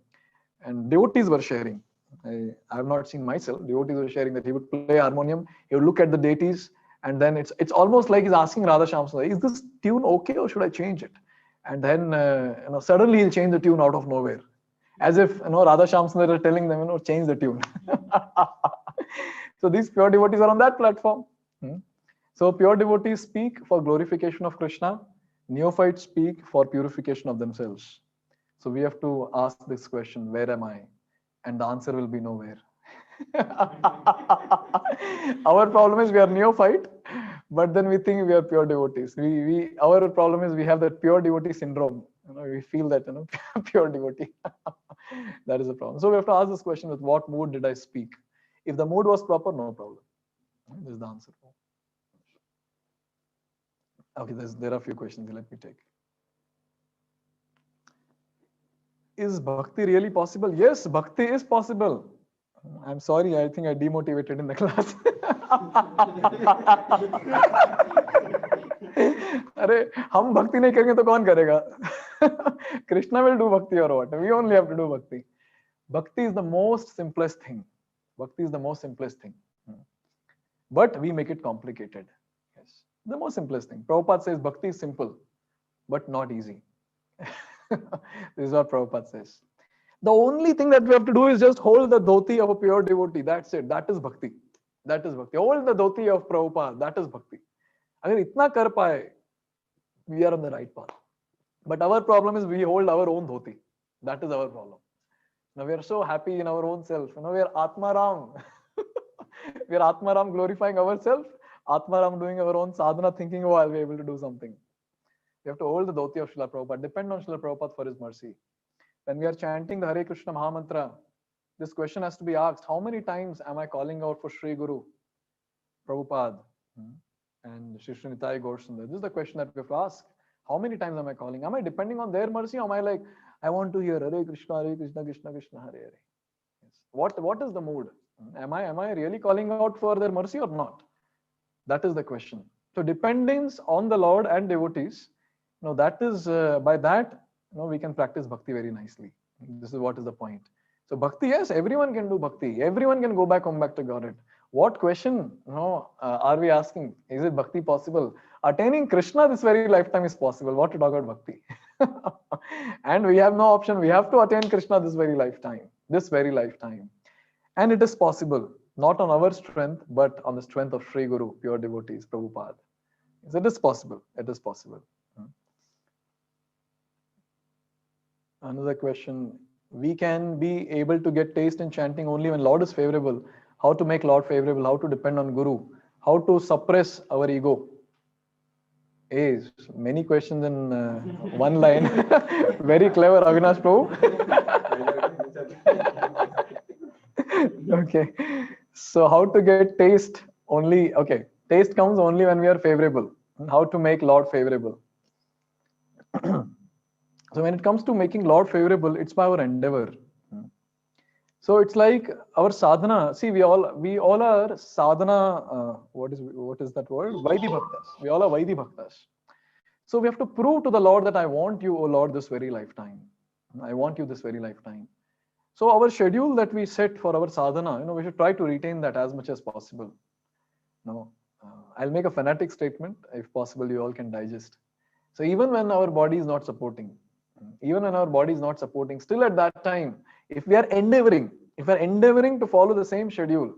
And devotees were sharing. I have not seen myself. Devotees were sharing that he would play harmonium. He would look at the deities. And then it's almost like he's asking Radha Shyamsundar, is this tune okay or should I change it? And then, suddenly he'll change the tune out of nowhere. As if, Radha Shyamsundar are telling them, change the tune. So these pure devotees are on that platform. So pure devotees speak for glorification of Krishna. Neophytes speak for purification of themselves. So we have to ask this question, where am I? And the answer will be nowhere. Our problem is we are neophyte, but then we think we are pure devotees. Our problem is we have that pure devotee syndrome. We feel that, pure devotee. That is the problem. So we have to ask this question, with what mood did I speak? If the mood was proper, no problem. This is the answer. Okay, there are a few questions. Let me take. Is bhakti really possible? Yes, bhakti is possible. I'm sorry, I think I demotivated in the class. अरे हम भक्ति नहीं करेंगे तो कौन करेगा? Krishna will do bhakti or what? We only have to do bhakti. Bhakti is the most simplest thing. Bhakti is the most simplest thing. But we make it complicated. Yes, the most simplest thing. Prabhupada says bhakti is simple, but not easy. This is what Prabhupada says. The only thing that we have to do is just hold the dhoti of a pure devotee. That's it. That is bhakti. That is bhakti. Hold the dhoti of Prabhupada. That is bhakti. अगर इतना कर पाए, we are on the right path. But our problem is we hold our own dhoti. That is our problem. Now we are so happy in our own self. We are Atmaram. We are Atmaram glorifying ourselves. Atmaram doing our own sadhana, thinking, oh, I'll be able to do something. We have to hold the dhoti of Srila Prabhupada. Depend on Srila Prabhupada for his mercy. When we are chanting the Hare Krishna Mahamantra, this question has to be asked, how many times am I calling out for Sri Guru, Prabhupada, and Sri Srinitai Gaur-Sundar? This is the question that we have to ask. How many times am I calling? Am I depending on their mercy, or am I like, I want to hear Hare Krishna, Krishna Krishna, Hare Hare? Yes. What is the mood? Am I really calling out for their mercy or not? That is the question. So dependence on the Lord and devotees, that is, by that, we can practice bhakti very nicely. This is what is the point. So bhakti, yes, everyone can do bhakti. Everyone can come back to Godhead. What question are we asking? Is it bhakti possible? Attaining Krishna this very lifetime is possible. What to talk about bhakti? And we have no option. We have to attain Krishna this very lifetime. This very lifetime. And it is possible. Not on our strength, but on the strength of Sri Guru, pure devotees, Prabhupada. So it is possible. It is possible. Another question. We can be able to get taste in chanting only when Lord is favorable. How to make Lord favorable? How to depend on Guru? How to suppress our ego? Is many questions in one line. Very clever, Avinash Prabhu. Okay. So how to get taste only? Okay. Taste comes only when we are favorable. How to make Lord favorable? So when it comes to making Lord favorable, it's by our endeavor. So it's like our sadhana. See, we all are sadhana. What is that word? Vaidhi bhaktas. We all are Vaidhi bhaktas. So we have to prove to the Lord that I want you, O Lord, this very lifetime. I want you this very lifetime. So our schedule that we set for our sadhana, we should try to retain that as much as possible. I'll make a fanatic statement. If possible, you all can digest. So even when our body is not supporting, still at that time, if we are endeavoring to follow the same schedule,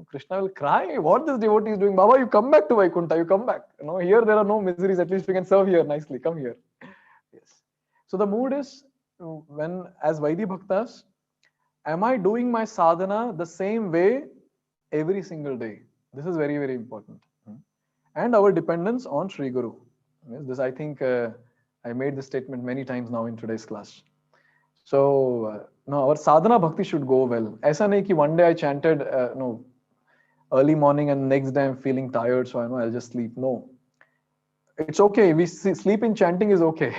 Krishna will cry, what this devotee is doing? Baba, you come back to Vaikuntha, you come back. Here there are no miseries, at least we can serve here nicely, come here. Yes. So the mood is, when as Vaidhi Bhaktas, am I doing my sadhana the same way every single day? This is very, very important. And our dependence on Sri Guru. Yes, this I think I made this statement many times now in today's class. So no, our sadhana bhakti should go well. ऐसा नहीं कि one day I chanted no early morning and next day I'm feeling tired, so I know I'll just sleep. No, it's okay. Sleep in chanting is okay,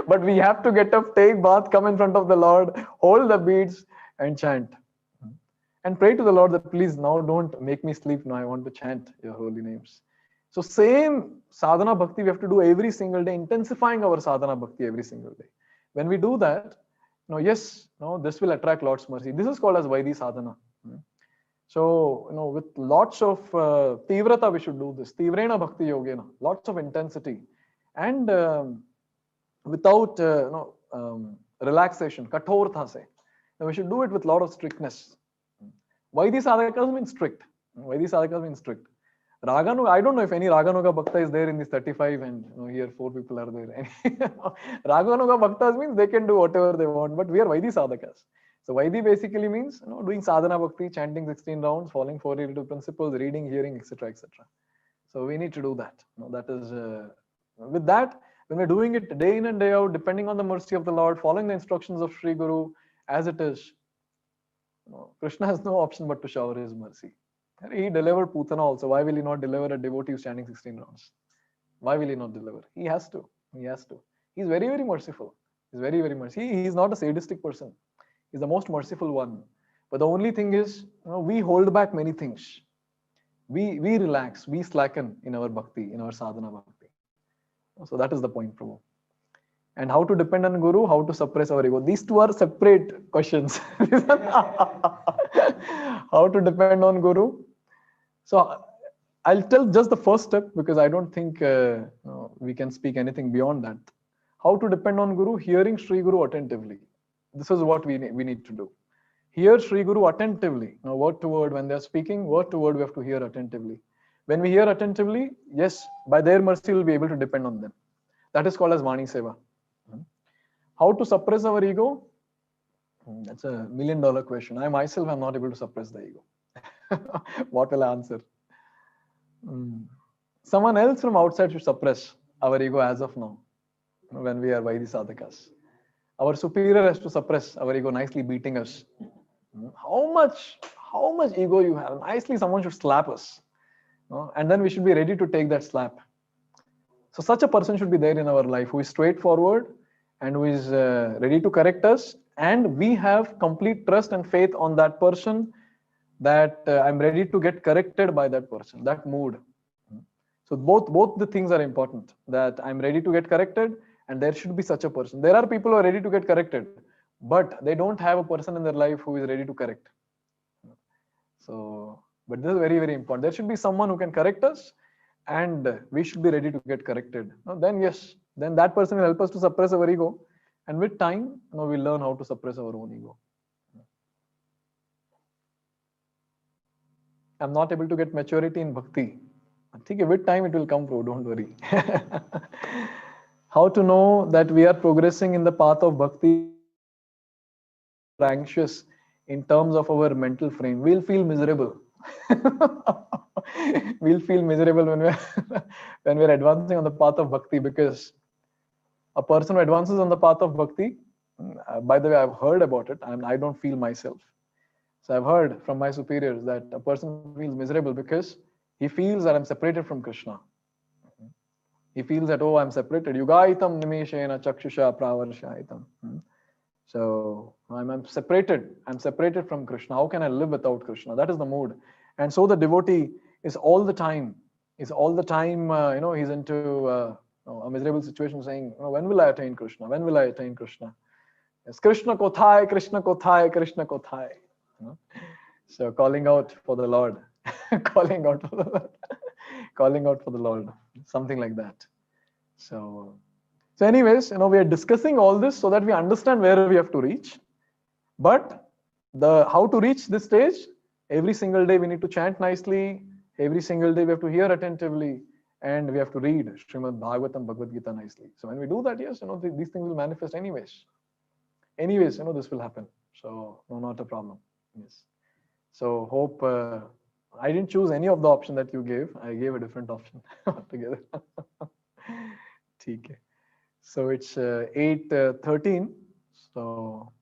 but we have to get up, take bath, come in front of the Lord, hold the beads, and chant, and pray to the Lord that please now don't make me sleep. Now I want to chant your holy names. So same sadhana bhakti we have to do every single day, intensifying our sadhana bhakti every single day. When we do that, yes, this will attract Lord's mercy. This is called as Vaidhi sadhana. So, with lots of tivrata, we should do this. Tivrena bhakti yogena, lots of intensity, and without relaxation, kathortha se. Now, we should do it with a lot of strictness. Vaidhi sadhakas mean strict. Vaidhi sadhakas mean strict. Raganuga, I don't know if any Raganuga Bhakta is there in this 35 and here 4 people are there. Raganuga Bhaktas means they can do whatever they want, but we are Vaidhi sadhakas. So Vaidhi basically means doing sadhana bhakti, chanting 16 rounds, following 4 relative principles, reading, hearing, etc., etc. So we need to do that. That is with that, when we're doing it day in and day out, depending on the mercy of the Lord, following the instructions of Sri Guru as it is, Krishna has no option but to shower his mercy. He delivered Putana also. Why will he not deliver a devotee who's standing 16 rounds? Why will he not deliver? He has to. He has to. He's very, very merciful. He's very, very merciful. He's not a sadistic person. He's the most merciful one. But the only thing is, we hold back many things. We relax, we slacken in our bhakti, in our sadhana bhakti. So that is the point, Prabhu. And how to depend on Guru, how to suppress our ego. These two are separate questions. How to depend on Guru. So I'll tell just the first step because I don't think we can speak anything beyond that. How to depend on Guru, hearing Sri Guru attentively. This is what we need to do. Hear Sri Guru attentively. Now, word to word, when they're speaking, word to word, we have to hear attentively. When we hear attentively, yes, by their mercy, we'll be able to depend on them. That is called as Vani Seva. How to suppress our ego? That's a $1 million question. I myself am not able to suppress the ego. What will I answer? Someone else from outside should suppress our ego as of now, when we are Vaidhi sadhakas. Our superior has to suppress our ego, nicely beating us. How much ego you have? Nicely, someone should slap us. And then we should be ready to take that slap. So such a person should be there in our life who is straightforward and who is ready to correct us. And we have complete trust and faith on that person that I'm ready to get corrected by that person, that mood. So both the things are important, that I'm ready to get corrected and there should be such a person. There are people who are ready to get corrected, but they don't have a person in their life who is ready to correct. So, but this is very, very important. There should be someone who can correct us and we should be ready to get corrected. Then yes, then that person will help us to suppress our ego. And with time, we'll learn how to suppress our own ego. I'm not able to get maturity in bhakti. I think with time it will come, bro. Don't worry. How to know that we are progressing in the path of bhakti? Anxious in terms of our mental frame. We'll feel miserable. We'll feel miserable when we're advancing on the path of bhakti, because a person who advances on the path of bhakti, by the way, I've heard about it and I don't feel myself. So I've heard from my superiors that a person feels miserable because he feels that I'm separated from Krishna. He feels that, oh, I'm separated. Yugaitam nimeshena chakshusha pravarshaitam. So I'm separated. I'm separated from Krishna. How can I live without Krishna? That is the mood. And so the devotee is all the time, he's into a miserable situation, saying, when will I attain Krishna? When will I attain Krishna? Yes, Krishna kothai, Krishna kothai, Krishna kothai. So calling out for the Lord, calling out for the Lord, calling out for the Lord, something like that. So anyways, we are discussing all this so that we understand where we have to reach. But how to reach this stage, every single day we need to chant nicely. Every single day we have to hear attentively, and we have to read Srimad Bhagavatam, Bhagavad Gita nicely. So when we do that, yes, these things will manifest anyways. Anyways, this will happen. So no, not a problem. Yes. So hope I didn't choose any of the option that you gave. I gave a different option altogether. Okay. So it's 8:13. So